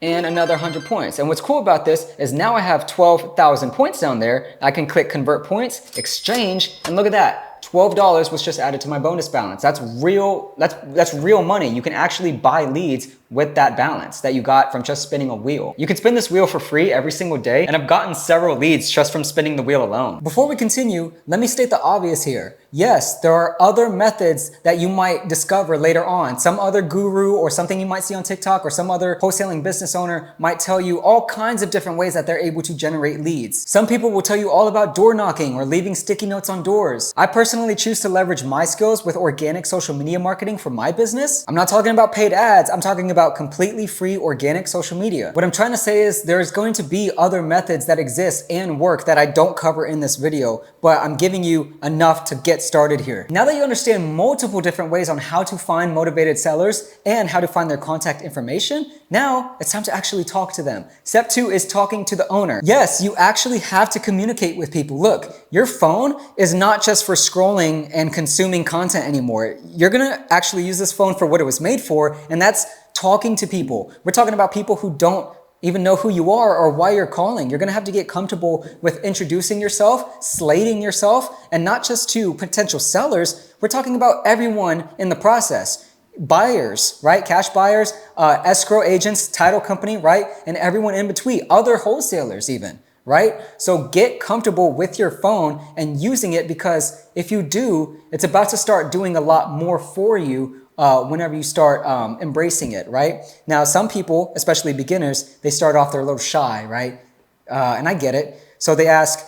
And another 100 points. And what's cool about this is now I have 12,000 points down there. I can click convert points, exchange, and look at that. $12 was just added to my bonus balance. That's real money. You can actually buy leads with that balance that you got from just spinning a wheel. You can spin this wheel for free every single day, and I've gotten several leads just from spinning the wheel alone. Before we continue, let me state the obvious here. Yes, there are other methods that you might discover later on. Some other guru or something you might see on TikTok or some other wholesaling business owner might tell you all kinds of different ways that they're able to generate leads. Some people will tell you all about door knocking or leaving sticky notes on doors. I personally choose to leverage my skills with organic social media marketing for my business. I'm not talking about paid ads. I'm talking about completely free organic social media. What I'm trying to say is there's going to be other methods that exist and work that I don't cover in this video, but I'm giving you enough to get started here. Now that you understand multiple different ways on how to find motivated sellers and how to find their contact information, now it's time to actually talk to them. Step 2 is talking to the owner. Yes, you actually have to communicate with people. Look, your phone is not just for scrolling and consuming content anymore. You're gonna actually use this phone for what it was made for, and that's talking to people. We're talking about people who don't even know who you are or why you're calling. You're gonna have to get comfortable with introducing yourself, slating yourself, and not just to potential sellers. We're talking about everyone in the process. Buyers, right? Cash buyers, escrow agents, title company, right? And everyone in between, other wholesalers even, right? So get comfortable with your phone and using it, because if you do, it's about to start doing a lot more for you whenever you start embracing it, right? Now, some people, especially beginners, they start off, they're a little shy, right? And I get it. So they ask,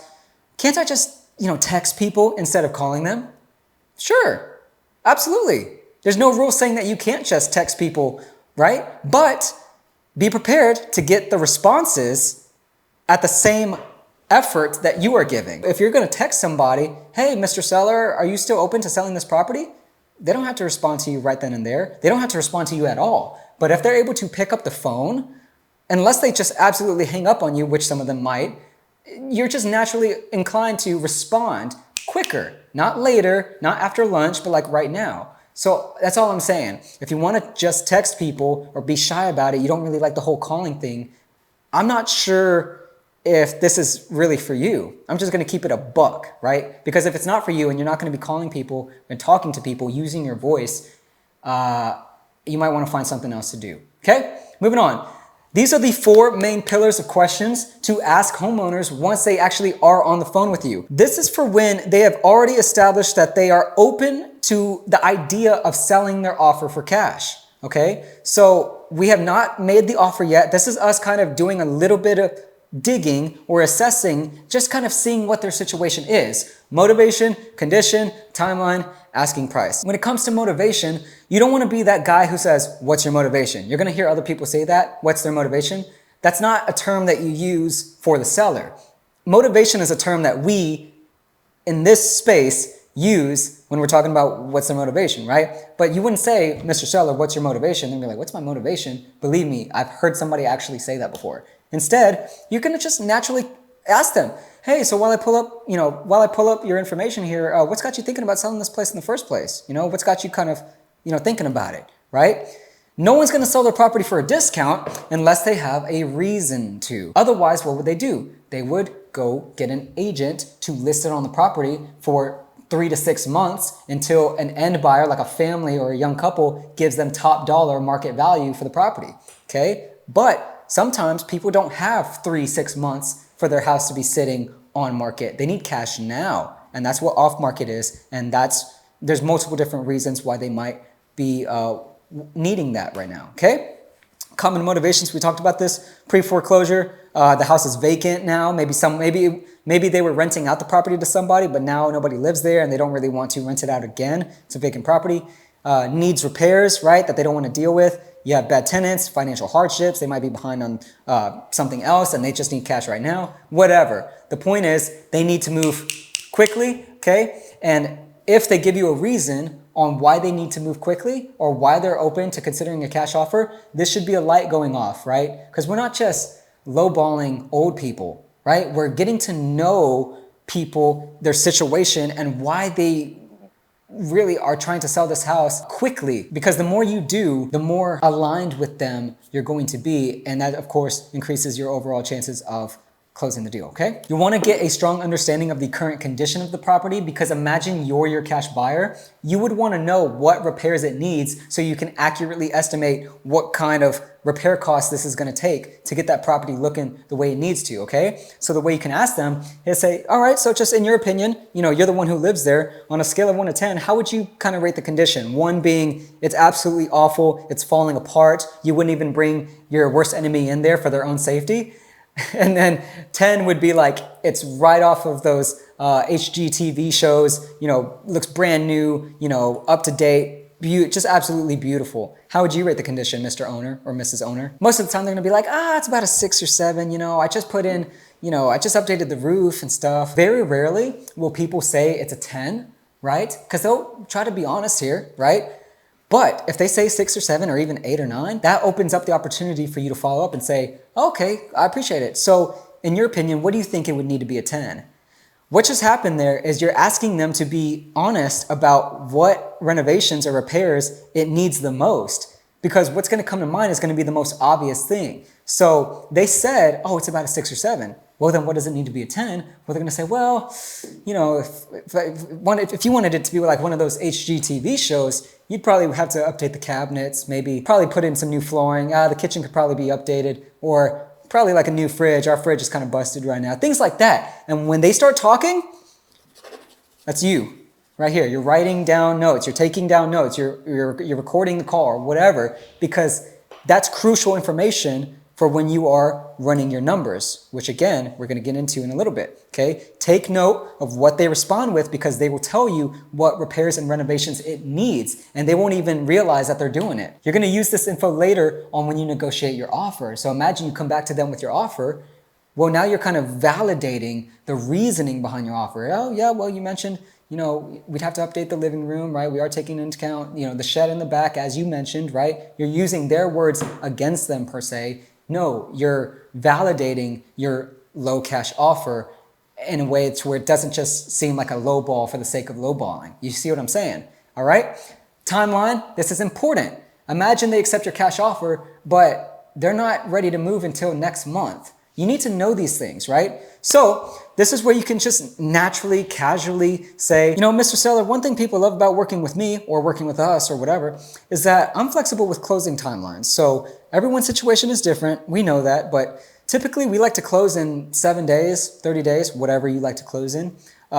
can't I just, text people instead of calling them? Sure, absolutely. There's no rule saying that you can't just text people, right? But be prepared to get the responses at the same effort that you are giving. If you're going to text somebody, hey, Mr. Seller, are you still open to selling this property? They don't have to respond to you right then and there. They don't have to respond to you at all. But if they're able to pick up the phone, unless they just absolutely hang up on you, which some of them might, you're just naturally inclined to respond quicker, not later, not after lunch, but like right now. So that's all I'm saying. If you want to just text people or be shy about it, you don't really like the whole calling thing, I'm not sure if this is really for you. I'm just going to keep it a buck, right? Because if it's not for you and you're not going to be calling people and talking to people using your voice, you might want to find something else to do. Okay, moving on. These are the 4 main pillars of questions to ask homeowners once they actually are on the phone with you. This is for when they have already established that they are open to the idea of selling their offer for cash. Okay, so we have not made the offer yet. This is us kind of doing a little bit of digging or assessing, just kind of seeing what their situation is. Motivation, condition, timeline, asking price. When it comes to motivation, you don't want to be that guy who says, what's your motivation? You're going to hear other people say that. What's their motivation? That's not a term that you use for the seller. Motivation is a term that we in this space use when we're talking about what's their motivation, right? But you wouldn't say, Mr. Seller, what's your motivation? And be like, what's my motivation? Believe me, I've heard somebody actually say that before. Instead, you're going to just naturally ask them, hey, so while I pull up your information here, what's got you thinking about selling this place in the first place? What's got you kind of, thinking about it, right? No one's going to sell their property for a discount unless they have a reason to. Otherwise, what would they do? They would go get an agent to list it on the property for 3 to 6 months until an end buyer, like a family or a young couple, gives them top dollar market value for the property, okay? But sometimes people don't have 3-6 months for their house to be sitting on market. They need cash now, and that's what off market is, and there's multiple different reasons why they might be needing that right now, okay? Common motivations, we talked about this, pre-foreclosure, the house is vacant now, maybe they were renting out the property to somebody, but now nobody lives there and they don't really want to rent it out again. It's a vacant property. Needs repairs, right, that they don't want to deal with. You have bad tenants, financial hardships, they might be behind on something else and they just need cash right now, whatever. The point is they need to move quickly, okay? And if they give you a reason on why they need to move quickly or why they're open to considering a cash offer, this should be a light going off, right? Because we're not just lowballing old people, right? We're getting to know people, their situation, and why they really are trying to sell this house quickly, because the more you do, the more aligned with them you're going to be. And that, of course, increases your overall chances of closing the deal, okay? You want to get a strong understanding of the current condition of the property, because imagine you're your cash buyer. You would want to know what repairs it needs so you can accurately estimate what kind of repair costs this is going to take to get that property looking the way it needs to, okay? So the way you can ask them is say, all right, so just in your opinion, you're the one who lives there, on a scale of 1 to 10, how would you kind of rate the condition? 1 being it's absolutely awful, it's falling apart, you wouldn't even bring your worst enemy in there for their own safety. And then 10 would be like, it's right off of those HGTV shows, looks brand new, up to date, just absolutely beautiful. How would you rate the condition, Mr. Owner or Mrs. Owner? Most of the time they're gonna be like, it's about a 6 or 7, I just put in, I just updated the roof and stuff. Very rarely will people say it's a 10, right? Because they'll try to be honest here, right? But if they say 6 or 7 or even 8 or 9, that opens up the opportunity for you to follow up and say, okay, I appreciate it. So in your opinion, what do you think it would need to be a 10? What just happened there is you're asking them to be honest about what renovations or repairs it needs the most, because what's going to come to mind is going to be the most obvious thing. So they said, it's about a 6 or 7. Well, then what does it need to be a 10? Well, they're going to say, well, if you wanted it to be like one of those HGTV shows, you'd probably have to update the cabinets, probably put in some new flooring. The kitchen could probably be updated, or probably like a new fridge. Our fridge is kind of busted right now. Things like that. And when they start talking, that's you. right here. You're writing down notes, you're taking down notes, you're recording the call or whatever, because that's crucial information for when you are running your numbers, which again, we're gonna get into in a little bit, okay? Take note of what they respond with, because they will tell you what repairs and renovations it needs, and they won't even realize that they're doing it. You're gonna use this info later on when you negotiate your offer. So imagine you come back to them with your offer. Well, now you're kind of validating the reasoning behind your offer. Oh yeah, well, you mentioned, we'd have to update the living room, right? We are taking into account, the shed in the back, as you mentioned, right? You're using their words against them per se. No, you're validating your low cash offer in a way to where it doesn't just seem like a low ball for the sake of lowballing. You see what I'm saying? All right? Timeline, this is important. Imagine they accept your cash offer, but they're not ready to move until next month. You need to know these things, right? So this is where you can just naturally, casually say, Mr. Seller, one thing people love about working with me or working with us or whatever is that I'm flexible with closing timelines. So everyone's situation is different. We know that, but typically we like to close in 7 days, 30 days, whatever you like to close in.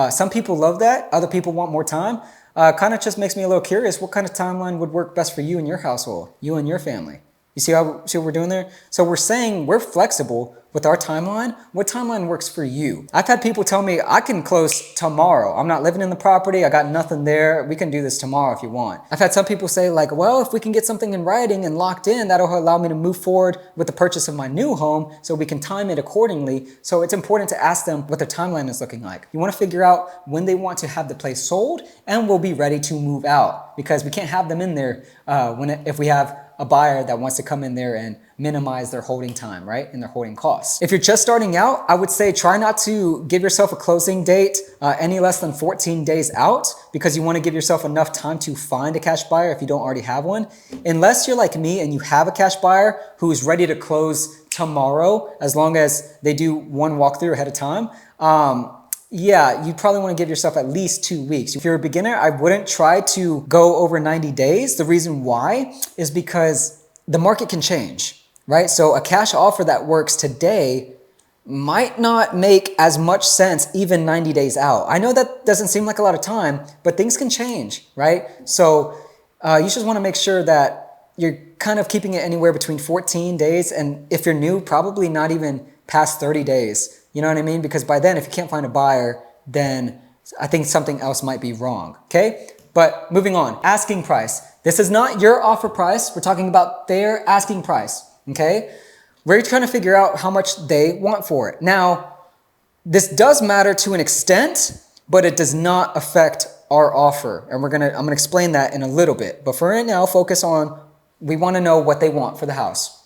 Some people love that. Other people want more time. Kind of just makes me a little curious. What kind of timeline would work best for you and your household, you and your family? You see what we're doing there? So we're saying we're flexible with our timeline. What timeline works for you? I've had people tell me I can close tomorrow. I'm not living in the property. I got nothing there. We can do this tomorrow if you want. I've had some people say like, well, if we can get something in writing and locked in, that'll allow me to move forward with the purchase of my new home so we can time it accordingly. So it's important to ask them what their timeline is looking like. You want to figure out when they want to have the place sold and will be ready to move out, because we can't have them in there if we have a buyer that wants to come in there and minimize their holding time, right? And their holding costs. If you're just starting out, I would say try not to give yourself a closing date any less than 14 days out, because you want to give yourself enough time to find a cash buyer if you don't already have one. Unless you're like me and you have a cash buyer who is ready to close tomorrow, as long as they do one walkthrough ahead of time, yeah, you probably want to give yourself at least 2 weeks. If you're a beginner, I wouldn't try to go over 90 days. The reason why is because the market can change, right? So a cash offer that works today might not make as much sense even 90 days out. I know that doesn't seem like a lot of time, but things can change, right? So you just want to make sure that you're kind of keeping it anywhere between 14 days. And if you're new, probably not even past 30 days. You know what I mean? Because by then, if you can't find a buyer, then I think something else might be wrong, okay? But moving on, asking price. This is not your offer price. We're talking about their asking price, okay? We're trying to figure out how much they want for it. Now, this does matter to an extent, but it does not affect our offer. And I'm gonna explain that in a little bit. But for right now, focus on, we wanna know what they want for the house.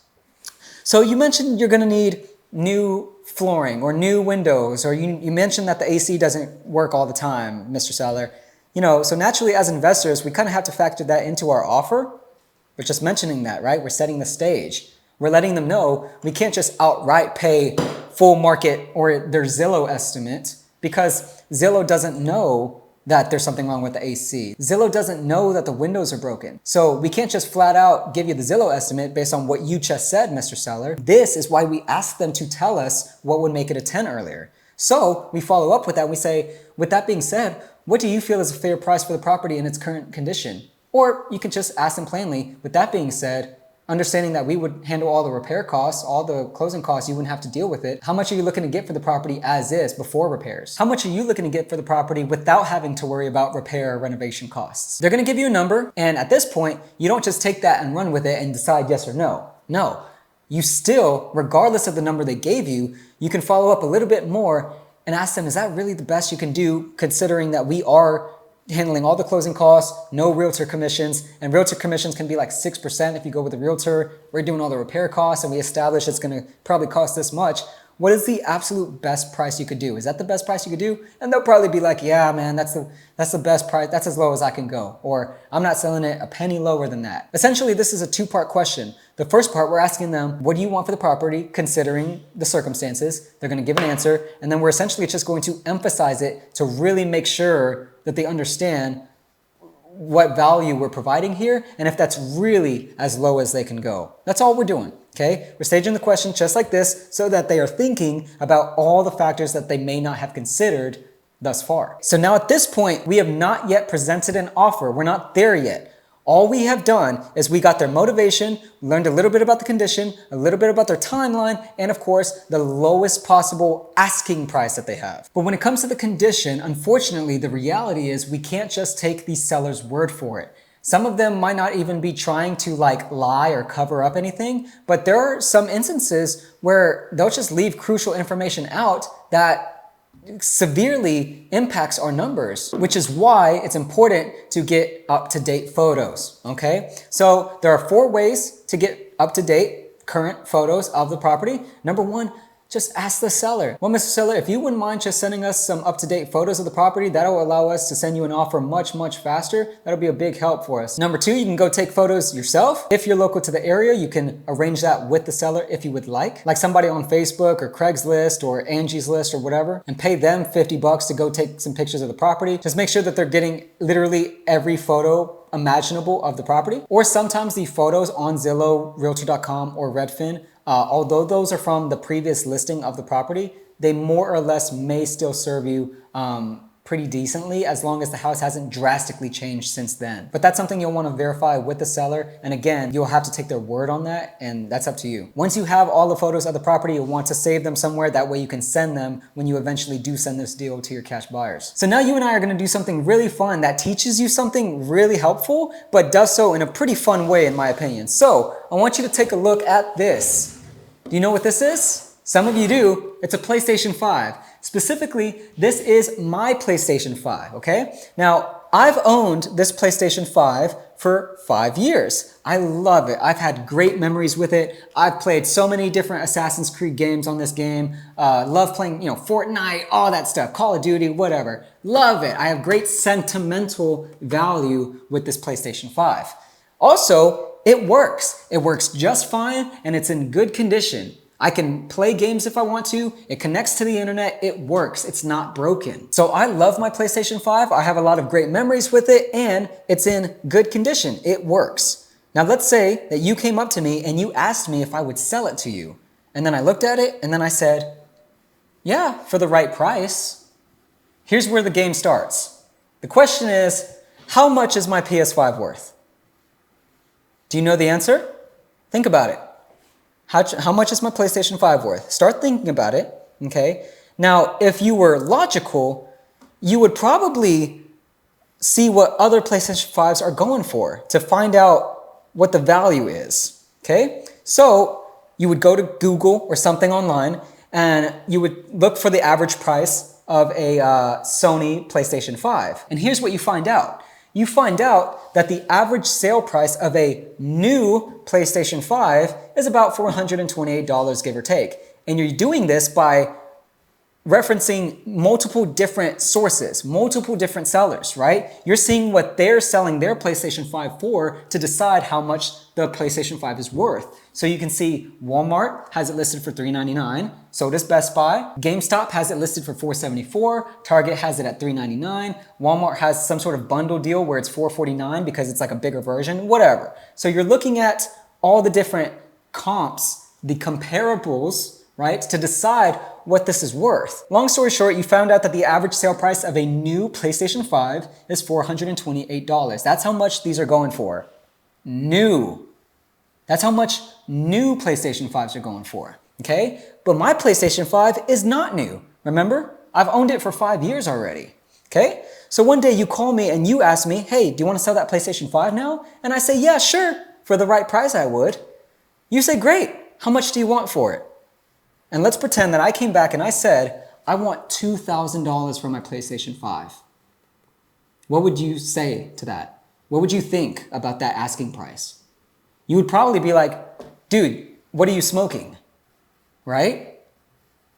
So you mentioned you're gonna need new flooring or new windows, or you mentioned that the AC doesn't work all the time, Mr. Seller. So naturally as investors, we kind of have to factor that into our offer. We're just mentioning that, right? We're setting the stage. We're letting them know we can't just outright pay full market or their Zillow estimate, because Zillow doesn't know that there's something wrong with the AC. Zillow doesn't know that the windows are broken. So we can't just flat out give you the Zillow estimate based on what you just said, Mr. Seller. This is why we ask them to tell us what would make it a 10 earlier. So we follow up with that. We say, with that being said, what do you feel is a fair price for the property in its current condition? Or you can just ask them plainly, with that being said, understanding that we would handle all the repair costs, all the closing costs, you wouldn't have to deal with it. How much are you looking to get for the property as is before repairs? How much are you looking to get for the property without having to worry about repair or renovation costs? They're gonna give you a number, and at this point, you don't just take that and run with it and decide yes or no. No, you still, regardless of the number they gave you, you can follow up a little bit more and ask them, is that really the best you can do, considering that we are handling all the closing costs, no realtor commissions, and realtor commissions can be like 6% if you go with a realtor. We're doing all the repair costs and we establish it's gonna probably cost this much. What is the absolute best price you could do? Is that the best price you could do? And they'll probably be like, yeah, man, that's the best price. That's as low as I can go. Or I'm not selling it a penny lower than that. Essentially, this is a two-part question. The first part, we're asking them, what do you want for the property considering the circumstances? They're gonna give an answer. And then we're essentially just going to emphasize it to really make sure that they understand what value we're providing here, and if that's really as low as they can go. That's all we're doing, okay? We're staging the question just like this so that they are thinking about all the factors that they may not have considered thus far. So now at this point, we have not yet presented an offer. We're not there yet. All we have done is we got their motivation, learned a little bit about the condition, a little bit about their timeline, and of course, the lowest possible asking price that they have. But when it comes to the condition, unfortunately, the reality is we can't just take the seller's word for it. Some of them might not even be trying to lie or cover up anything, but there are some instances where they'll just leave crucial information out that severely impacts our numbers, which is why it's important to get up-to-date photos, okay? So there are 4 ways to get up-to-date current photos of the property. Number 1, just ask the seller. Well, Mr. Seller, if you wouldn't mind just sending us some up-to-date photos of the property, that'll allow us to send you an offer much, much faster. That'll be a big help for us. Number 2, you can go take photos yourself. If you're local to the area, you can arrange that with the seller if you would like somebody on Facebook or Craigslist or Angie's List or whatever, and pay them $50 to go take some pictures of the property. Just make sure that they're getting literally every photo imaginable of the property. Or sometimes the photos on Zillow, Realtor.com, or Redfin, although those are from the previous listing of the property, they more or less may still serve you pretty decently as long as the house hasn't drastically changed since then. But that's something you'll want to verify with the seller. And again, you'll have to take their word on that, and that's up to you. Once you have all the photos of the property, you'll want to save them somewhere. That way you can send them when you eventually do send this deal to your cash buyers. So now you and I are going to do something really fun that teaches you something really helpful, but does so in a pretty fun way, in my opinion. So I want you to take a look at this. Do you know what this is? Some of you do. It's a PlayStation 5. Specifically, this is my PlayStation 5, okay? Now, I've owned this PlayStation 5 for 5 years. I love it. I've had great memories with it. I've played so many different Assassin's Creed games on this game. Love playing, Fortnite, all that stuff, Call of Duty, whatever. Love it. I have great sentimental value with this PlayStation 5. Also, it works. It works just fine, and it's in good condition. I can play games if I want to. It connects to the internet. It works. It's not broken. So I love my PlayStation 5. I have a lot of great memories with it, and it's in good condition. It works. Now let's say that you came up to me and you asked me if I would sell it to you. And then I looked at it and then I said, yeah, for the right price. Here's where the game starts. The question is, how much is my PS5 worth? Do you know the answer? Think about it. How much is my PlayStation 5 worth? Start thinking about it, okay? Now, if you were logical, you would probably see what other PlayStation 5s are going for to find out what the value is, okay? So you would go to Google or something online and you would look for the average price of a Sony PlayStation 5. And here's what you find out. You find out that the average sale price of a new PlayStation 5 is about $428, give or take. And you're doing this by referencing multiple different sources, multiple different sellers, right? You're seeing what they're selling their PlayStation 5 for to decide how much the PlayStation 5 is worth. So you can see Walmart has it listed for $399, so does Best Buy. GameStop has it listed for $474, Target has it at $399, Walmart has some sort of bundle deal where it's $449 because it's like a bigger version, whatever. So you're looking at all the different comps, the comparables, right, to decide what this is worth. Long story short, you found out that the average sale price of a new PlayStation 5 is $428. That's how much these are going for. New. That's how much new PlayStation 5s are going for, okay? But my PlayStation 5 is not new. Remember? I've owned it for 5 years already, okay? So one day you call me and you ask me, hey, do you want to sell that PlayStation 5 now? And I say, yeah, sure. For the right price, I would. You say, great. How much do you want for it? And let's pretend that I came back and I said, I want $2,000 for my PlayStation 5. What would you say to that? What would you think about that asking price? You would probably be like, dude, what are you smoking? Right?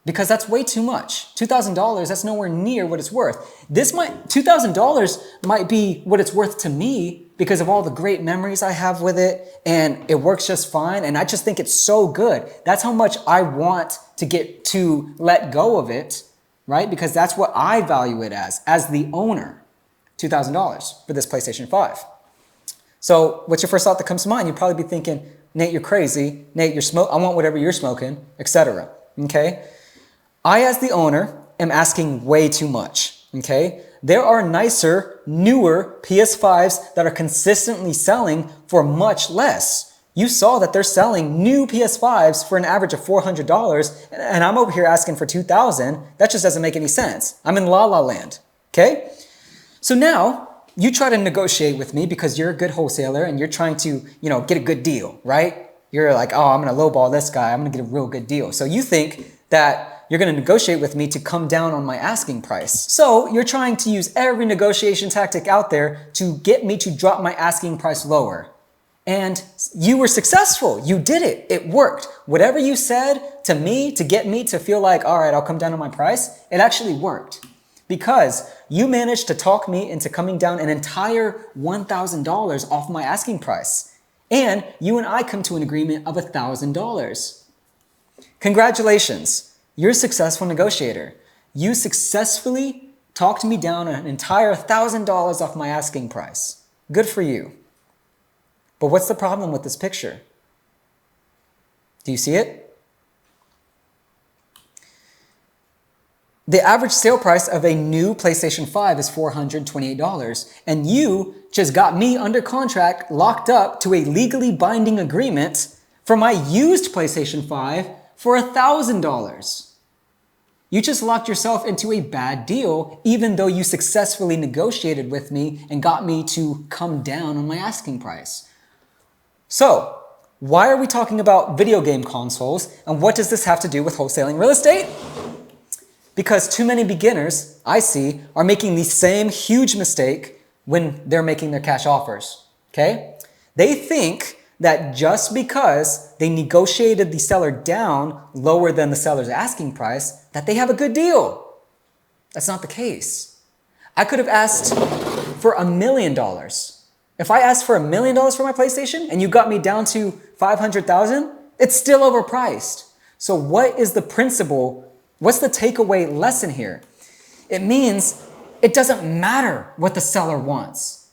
Because that's way too much. $2,000, that's nowhere near what it's worth. $2,000 might be what it's worth to me because of all the great memories I have with it, and it works just fine, and I just think it's so good. That's how much I want to get to let go of it, right? Because that's what I value it as the owner. $2,000 for this PlayStation 5. So what's your first thought that comes to mind? You'd probably be thinking, Nate, you're crazy. Nate, I want whatever you're smoking, etc. Okay? I, as the owner, am asking way too much. okay? There are nicer, newer PS5s that are consistently selling for much less. You saw that they're selling new PS5s for an average of $400, and I'm over here asking for $2,000. That just doesn't make any sense. I'm in la la land, okay? So now you try to negotiate with me because you're a good wholesaler and you're trying to, get a good deal, right? You're like, oh, I'm gonna lowball this guy. I'm gonna get a real good deal. So you think that you're gonna negotiate with me to come down on my asking price. So you're trying to use every negotiation tactic out there to get me to drop my asking price lower. And you were successful. You did it. It worked. Whatever you said to me to get me to feel like, all right, I'll come down on my price, it actually worked. Because you managed to talk me into coming down an entire $1,000 off my asking price. And you and I come to an agreement of $1,000. Congratulations. You're a successful negotiator. You successfully talked me down an entire $1,000 off my asking price. Good for you. But what's the problem with this picture? Do you see it? The average sale price of a new PlayStation 5 is $428, and you just got me under contract, locked up to a legally binding agreement for my used PlayStation 5 for $1,000. You just locked yourself into a bad deal, even though you successfully negotiated with me and got me to come down on my asking price. So, why are we talking about video game consoles, and what does this have to do with wholesaling real estate? Because too many beginners, I see, are making the same huge mistake when they're making their cash offers, okay? They think that just because they negotiated the seller down lower than the seller's asking price, that they have a good deal. That's not the case. I could have asked for $1 million. If I asked for $1 million for my PlayStation and you got me down to $500,000, it's still overpriced. So what is the principle? What's the takeaway lesson here? It means it doesn't matter what the seller wants.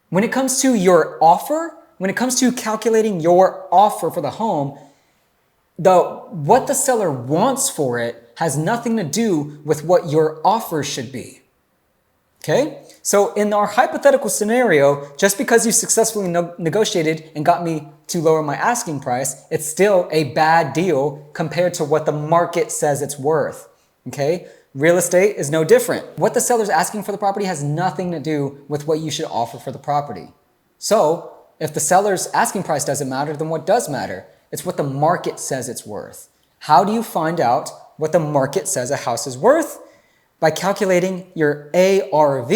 When it comes to your offer, when it comes to calculating your offer for the home, what the seller wants for it has nothing to do with what your offer should be. Okay? So in our hypothetical scenario, just because you successfully negotiated and got me to lower my asking price, it's still a bad deal compared to what the market says it's worth. Okay? Real estate is no different. What the seller's asking for the property has nothing to do with what you should offer for the property. So if the seller's asking price doesn't matter, then what does matter? It's what the market says it's worth. How do you find out what the market says a house is worth? By calculating your ARV,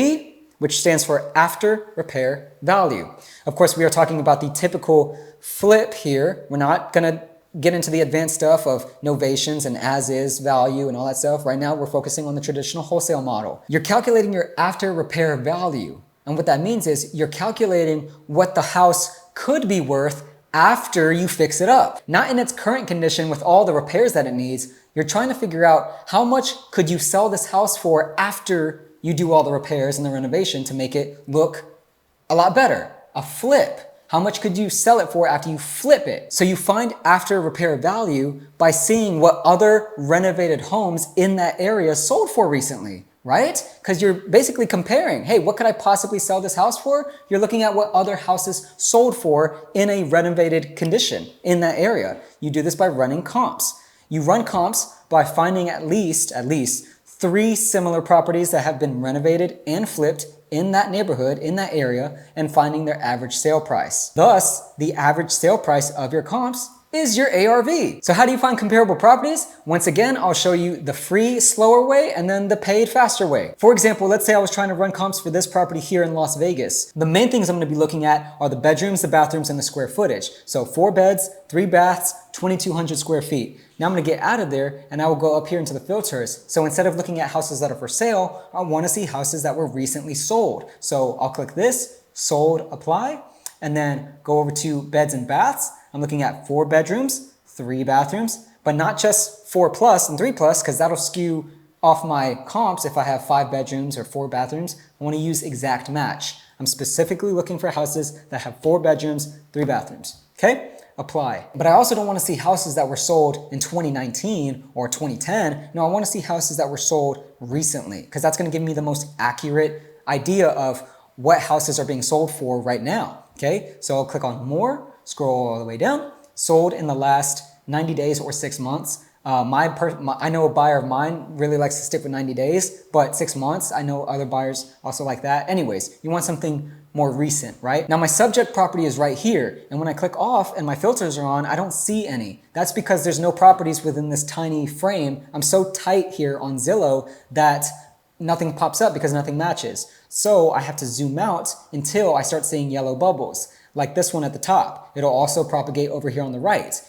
which stands for after repair value. Of course, we are talking about the typical flip here. We're not gonna get into the advanced stuff of novations and as-is value and all that stuff. Right now, we're focusing on the traditional wholesale model. You're calculating your after repair value. And what that means is you're calculating what the house could be worth after you fix it up. Not in its current condition with all the repairs that it needs. You're trying to figure out how much could you sell this house for after you do all the repairs and the renovation to make it look a lot better. A flip. How much could you sell it for after you flip it? So you find after repair value by seeing what other renovated homes in that area sold for recently, right? Because you're basically comparing, hey, what could I possibly sell this house for? You're looking at what other houses sold for in a renovated condition in that area. You do this by running comps. You run comps by finding at least 3 similar properties that have been renovated and flipped in that neighborhood, in that area, and finding their average sale price. Thus, the average sale price of your comps is your ARV. So how do you find comparable properties? Once again, I'll show you the free, slower way and then the paid, faster way. For example, let's say I was trying to run comps for this property here in Las Vegas. The main things I'm gonna be looking at are the bedrooms, the bathrooms, and the square footage. So 4 beds, 3 baths, 2,200 square feet. Now I'm gonna get out of there and I will go up here into the filters. So instead of looking at houses that are for sale, I wanna see houses that were recently sold. So I'll click this, sold, apply, and then go over to beds and baths. I'm looking at 4 bedrooms, 3 bathrooms, but not just 4 plus and 3 plus, because that'll skew off my comps if I have 5 bedrooms or 4 bathrooms. I want to use exact match. I'm specifically looking for houses that have 4 bedrooms, 3 bathrooms. Okay? apply. But I also don't want to see houses that were sold in 2019 or 2010. No, I want to see houses that were sold recently, because that's going to give me the most accurate idea of what houses are being sold for right now. Okay, so I'll click on more, scroll all the way down, sold in the last 90 days or 6 months. I know a buyer of mine really likes to stick with 90 days, but 6 months, I know other buyers also like that. Anyways, you want something more recent, right? Now my subject property is right here. And when I click off and my filters are on, I don't see any. That's because there's no properties within this tiny frame. I'm so tight here on Zillow that nothing pops up because nothing matches. So I have to zoom out until I start seeing yellow bubbles, like this one at the top. It'll also propagate over here on the right.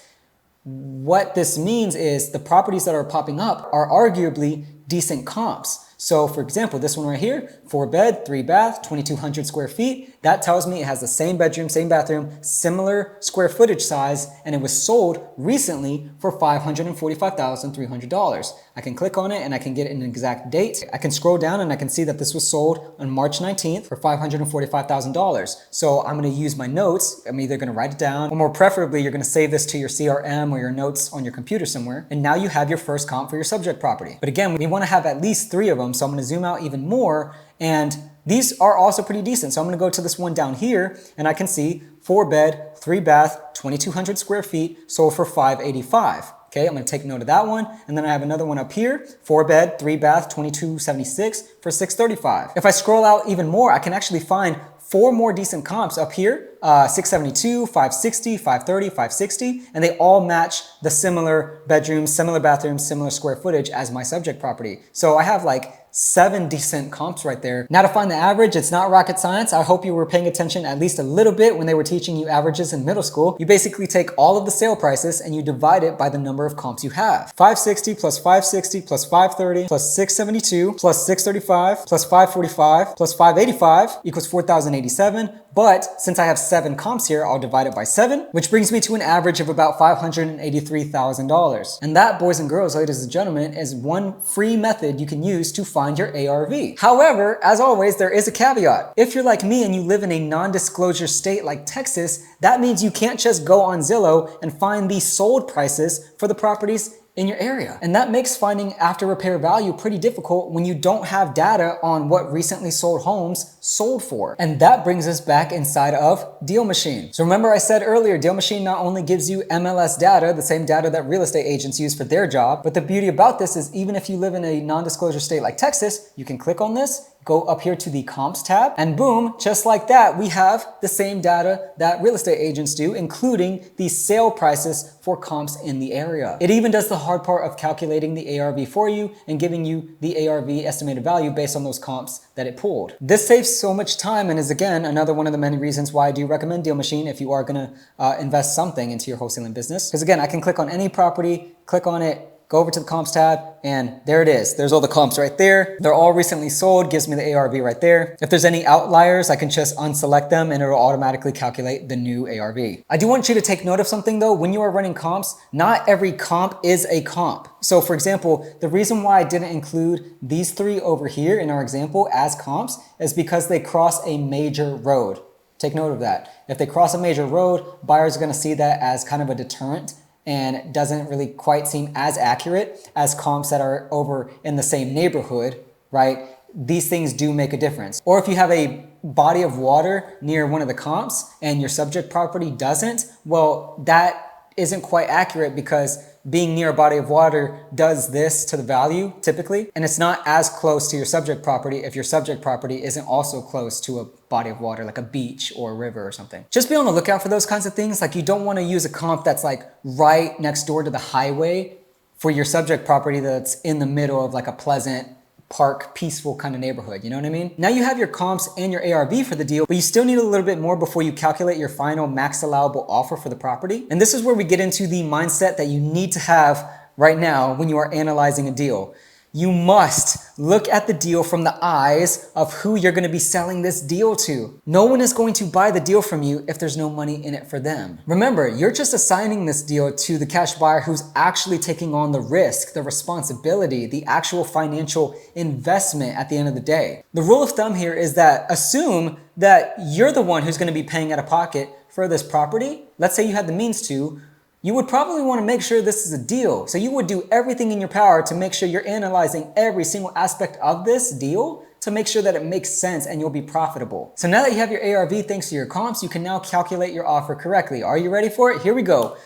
What this means is the properties that are popping up are arguably decent comps. So for example, this one right here, 4 bed, 3 bath, 2,200 square feet. That tells me it has the same bedroom, same bathroom, similar square footage size, and it was sold recently for $545,300. I can click on it and I can get an exact date. I can scroll down and I can see that this was sold on March 19th for $545,000. So I'm gonna use my notes. I'm either gonna write it down, or more preferably, you're gonna save this to your CRM or your notes on your computer somewhere. And now you have your first comp for your subject property. But again, we wanna have at least 3 of them. So I'm gonna zoom out even more, and these are also pretty decent. So I'm gonna go to this one down here and I can see 4 bed, 3 bath, 2,200 square feet, sold for $585. Okay, I'm gonna take note of that one. And then I have another one up here, 4 bed, 3 bath, 2,276 for $635. If I scroll out even more, I can actually find 4 more decent comps up here, 672, 560, 530, 560, and they all match the similar bedrooms, similar bathrooms, similar square footage as my subject property. So I have like 7 decent comps right there. Now to find the average, it's not rocket science. I hope you were paying attention at least a little bit when they were teaching you averages in middle school. You basically take all of the sale prices and you divide it by the number of comps you have. 560 plus 560 plus 530 plus 672 plus 635 plus 545 plus 585 equals 4,087. But since I have 7 comps here, I'll divide it by 7, which brings me to an average of about $583,000. And that, boys and girls, ladies and gentlemen, is one free method you can use to find your ARV. However, as always, there is a caveat. If you're like me and you live in a non-disclosure state like Texas, that means you can't just go on Zillow and find the sold prices for the properties in your area. And that makes finding after repair value pretty difficult when you don't have data on what recently sold homes sold for. And that brings us back inside of DealMachine. So remember I said earlier, DealMachine not only gives you MLS data, the same data that real estate agents use for their job, but the beauty about this is even if you live in a non-disclosure state like Texas, you can click on this, go up here to the comps tab, and boom, just like that, we have the same data that real estate agents do, including the sale prices for comps in the area. It even does the hard part of calculating the ARV for you and giving you the ARV estimated value based on those comps that it pulled. This saves so much time and is again another one of the many reasons why I do recommend DealMachine if you are gonna invest something into your wholesaling business. Because again, I can click on any property, click on it, go over to the comps tab, and there it is. There's all the comps right there. They're all recently sold, gives me the ARV right there. If there's any outliers, I can just unselect them and it'll automatically calculate the new ARV. I do want you to take note of something though. When you are running comps, not every comp is a comp. So for example, the reason why I didn't include these 3 over here in our example as comps is because they cross a major road. Take note of that. If they cross a major road, buyers are gonna see that as kind of a deterrent and doesn't really quite seem as accurate as comps that are over in the same neighborhood, right? These things do make a difference. Or if you have a body of water near one of the comps and your subject property doesn't, well, that isn't quite accurate because being near a body of water does this to the value typically, and it's not as close to your subject property if your subject property isn't also close to a body of water like a beach or a river or something. Just be on the lookout for those kinds of things. Like you don't want to use a comp that's like right next door to the highway for your subject property that's in the middle of like a pleasant park, peaceful kind of neighborhood, you know what I mean? Now you have your comps and your ARV for the deal, but you still need a little bit more before you calculate your final max allowable offer for the property. And this is where we get into the mindset that you need to have right now when you are analyzing a deal. You must look at the deal from the eyes of who you're going to be selling this deal to. No one is going to buy the deal from you if there's no money in it for them. Remember, you're just assigning this deal to the cash buyer who's actually taking on the risk, the responsibility, the actual financial investment at the end of the day. The rule of thumb here is that assume that you're the one who's going to be paying out of pocket for for this property, let's say you had the means to, you would probably want to make sure this is a deal. So you would do everything in your power to make sure you're analyzing every single aspect of this deal to make sure that it makes sense and you'll be profitable. So now that you have your ARV thanks to your comps, you can now calculate your offer correctly. Are you ready for it? Here we go.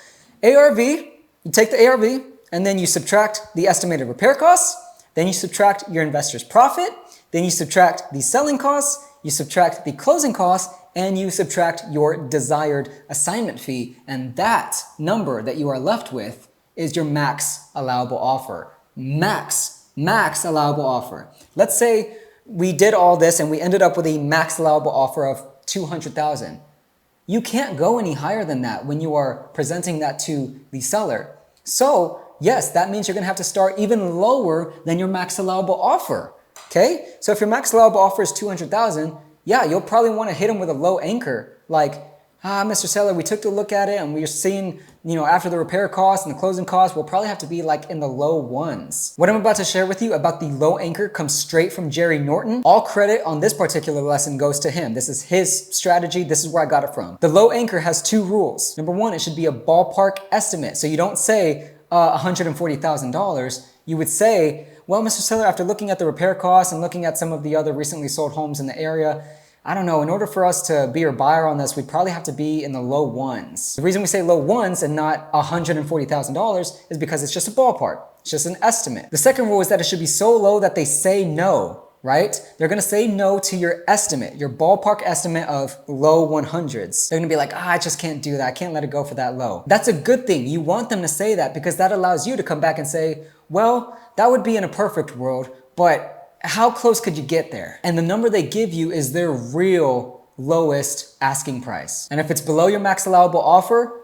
ARV, you take the ARV and then you subtract the estimated repair costs, then you subtract your investor's profit, then you subtract the selling costs, you subtract the closing costs, and you subtract your desired assignment fee. And that number that you are left with is your max allowable offer. Max allowable offer. Let's say we did all this and we ended up with a max allowable offer of $200,000. You can't go any higher than that when you are presenting that to the seller. So yes, that means you're gonna have to start even lower than your max allowable offer. Okay, so if your max allowable offer is $200,000, yeah, you'll probably want to hit them with a low anchor, like, Mr. Seller, we took a look at it and we're seeing, after the repair costs and the closing costs, we'll probably have to be like in the low ones. What I'm about to share with you about the low anchor comes straight from Jerry Norton. All credit on this particular lesson goes to him. This is his strategy. This is where I got it from. The low anchor has two rules. Number one, it should be a ballpark estimate. So you don't say $140,000. You would say, well, Mr. Seller, after looking at the repair costs and looking at some of the other recently sold homes in the area, I don't know, in order for us to be your buyer on this, we'd probably have to be in the low ones. The reason we say low ones and not $140,000 is because it's just a ballpark. It's just an estimate. The second rule is that it should be so low that they say no, right? They're gonna say no to your estimate, your ballpark estimate of low 100s. They're gonna be like, I just can't do that. I can't let it go for that low. That's a good thing. You want them to say that because that allows you to come back and say, well, that would be in a perfect world, but how close could you get there? And the number they give you is their real lowest asking price. And if it's below your max allowable offer,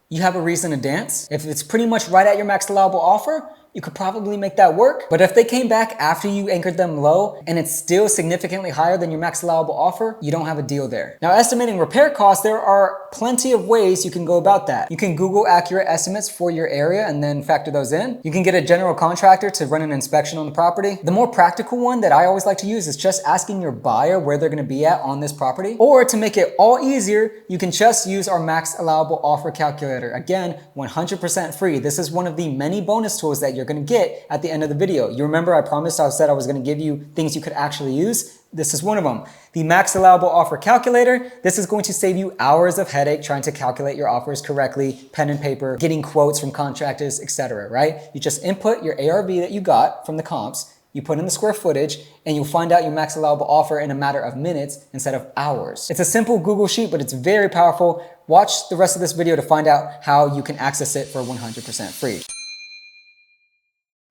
you have a reason to dance. If it's pretty much right at your max allowable offer, you could probably make that work. But if they came back after you anchored them low and it's still significantly higher than your max allowable offer, you don't have a deal there. Now, estimating repair costs, there are plenty of ways you can go about that. You can Google accurate estimates for your area and then factor those in. You can get a general contractor to run an inspection on the property. The more practical one that I always like to use is just asking your buyer where they're gonna be at on this property. Or to make it all easier, you can just use our max allowable offer calculator. Again, 100% free. This is one of the many bonus tools that you're gonna get at the end of the video. You remember I promised I said I was gonna give you things you could actually use? This is one of them. The max allowable offer calculator. This is going to save you hours of headache trying to calculate your offers correctly, pen and paper, getting quotes from contractors, etc. right? You just input your ARV that you got from the comps, you put in the square footage, and you'll find out your max allowable offer in a matter of minutes instead of hours. It's a simple Google sheet, but it's very powerful. Watch the rest of this video to find out how you can access it for 100% free.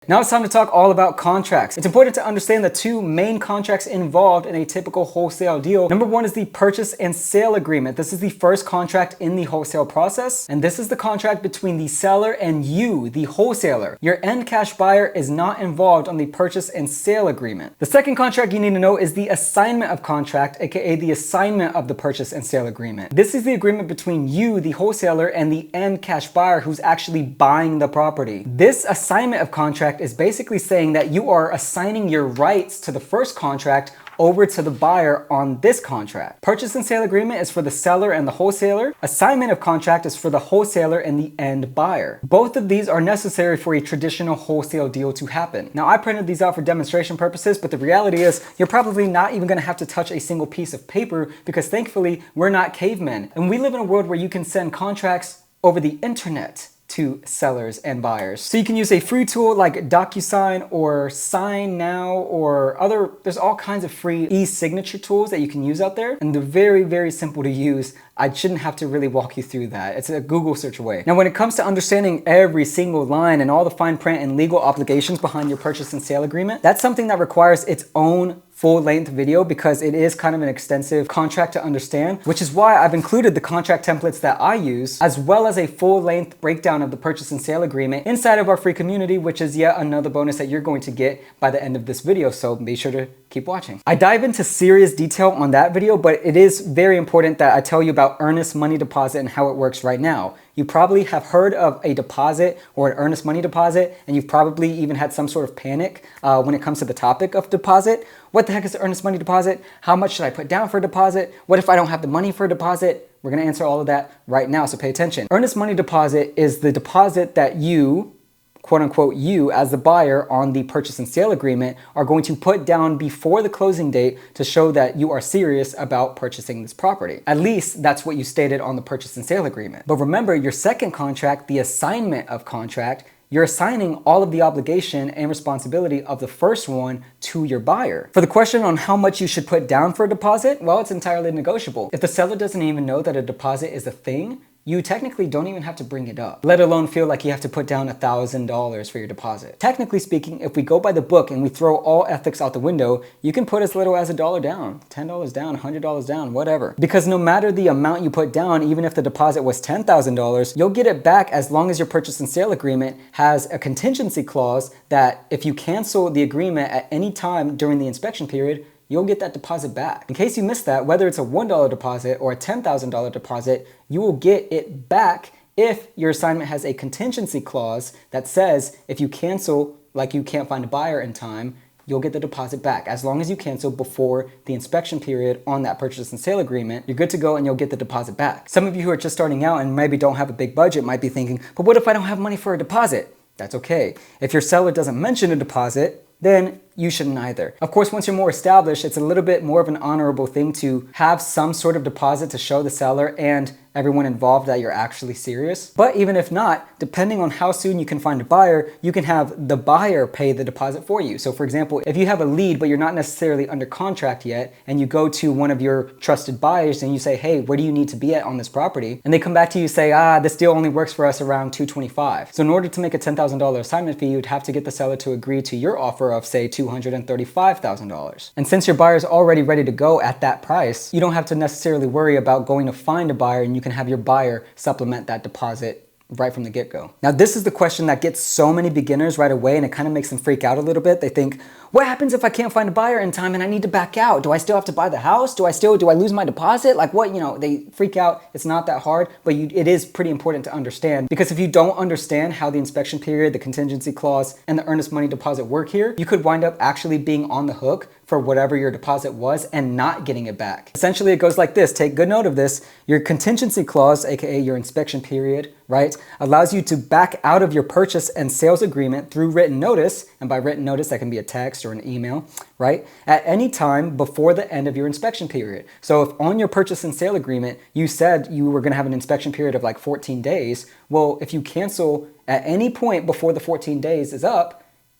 Now it's time to talk all about contracts. It's important to understand the two main contracts involved in a typical wholesale deal. Number one is the purchase and sale agreement. This is the first contract in the wholesale process. And this is the contract between the seller and you, the wholesaler. Your end cash buyer is not involved on the purchase and sale agreement. The second contract you need to know is the assignment of contract, aka the assignment of the purchase and sale agreement. This is the agreement between you, the wholesaler, and the end cash buyer who's actually buying the property. This assignment of contract is basically saying that you are assigning your rights to the first contract over to the buyer on this contract. Purchase and sale agreement is for the seller and the wholesaler. Assignment of contract is for the wholesaler and the end buyer. Both of these are necessary for a traditional wholesale deal to happen. Now, I printed these out for demonstration purposes, but the reality is you're probably not even gonna have to touch a single piece of paper because thankfully we're not cavemen. And we live in a world where you can send contracts over the internet to sellers and buyers. So you can use a free tool like DocuSign or Sign Now or there's all kinds of free e-signature tools that you can use out there. And they're very, very simple to use. I shouldn't have to really walk you through that. It's a Google search away. Now, when it comes to understanding every single line and all the fine print and legal obligations behind your purchase and sale agreement, that's something that requires its own full-length video because it is kind of an extensive contract to understand, which is why I've included the contract templates that I use, as well as a full-length breakdown of the purchase and sale agreement inside of our free community, which is yet another bonus that you're going to get by the end of this video. So be sure to keep watching. I dive into serious detail on that video, but it is very important that I tell you about earnest money deposit and how it works right now. You probably have heard of a deposit or an earnest money deposit, and you've probably even had some sort of panic when it comes to the topic of deposit. What the heck is an earnest money deposit? How much should I put down for a deposit? What if I don't have the money for a deposit? We're gonna answer all of that right now, so pay attention. Earnest money deposit is the deposit that you, quote unquote, you as the buyer on the purchase and sale agreement are going to put down before the closing date to show that you are serious about purchasing this property. At least that's what you stated on the purchase and sale agreement. But remember, your second contract, the assignment of contract, you're assigning all of the obligation and responsibility of the first one to your buyer. For the question on how much you should put down for a deposit, well, it's entirely negotiable. If the seller doesn't even know that a deposit is a thing, you technically don't even have to bring it up, let alone feel like you have to put down $1,000 for your deposit. Technically speaking, if we go by the book and we throw all ethics out the window, you can put as little as $1 down, $10 down, $100 down, whatever. Because no matter the amount you put down, even if the deposit was $10,000, you'll get it back as long as your purchase and sale agreement has a contingency clause that if you cancel the agreement at any time during the inspection period, you'll get that deposit back. In case you missed that, whether it's a $1 deposit or a $10,000 deposit, you will get it back if your assignment has a contingency clause that says if you cancel, like you can't find a buyer in time, you'll get the deposit back. As long as you cancel before the inspection period on that purchase and sale agreement, you're good to go and you'll get the deposit back. Some of you who are just starting out and maybe don't have a big budget might be thinking, but what if I don't have money for a deposit? That's okay. If your seller doesn't mention a deposit, then you shouldn't either. Of course, once you're more established, it's a little bit more of an honorable thing to have some sort of deposit to show the seller and everyone involved that you're actually serious. But even if not, depending on how soon you can find a buyer, you can have the buyer pay the deposit for you. So for example, if you have a lead, but you're not necessarily under contract yet, and you go to one of your trusted buyers and you say, hey, where do you need to be at on this property? And they come back to you and say, this deal only works for us around $225,000. So in order to make a $10,000 assignment fee, you'd have to get the seller to agree to your offer of say $235,000. And since your buyer's already ready to go at that price, you don't have to necessarily worry about going to find a buyer, and you can have your buyer supplement that deposit right from the get-go. Now, this is the question that gets so many beginners right away, and it kind of makes them freak out a little bit. They think, what happens if I can't find a buyer in time and I need to back out? Do I still have to buy the house? Do I lose my deposit? Like what, they freak out. It's not that hard, but it is pretty important to understand, because if you don't understand how the inspection period, the contingency clause, and the earnest money deposit work here, you could wind up actually being on the hook for whatever your deposit was and not getting it back. Essentially, it goes like this. Take good note of this. Your contingency clause, aka your inspection period, right, allows you to back out of your purchase and sales agreement through written notice. And by written notice, that can be a text or an email, right, at any time before the end of your inspection period. So if on your purchase and sale agreement, you said you were going to have an inspection period of like 14 days, well, if you cancel at any point before the 14 days is up,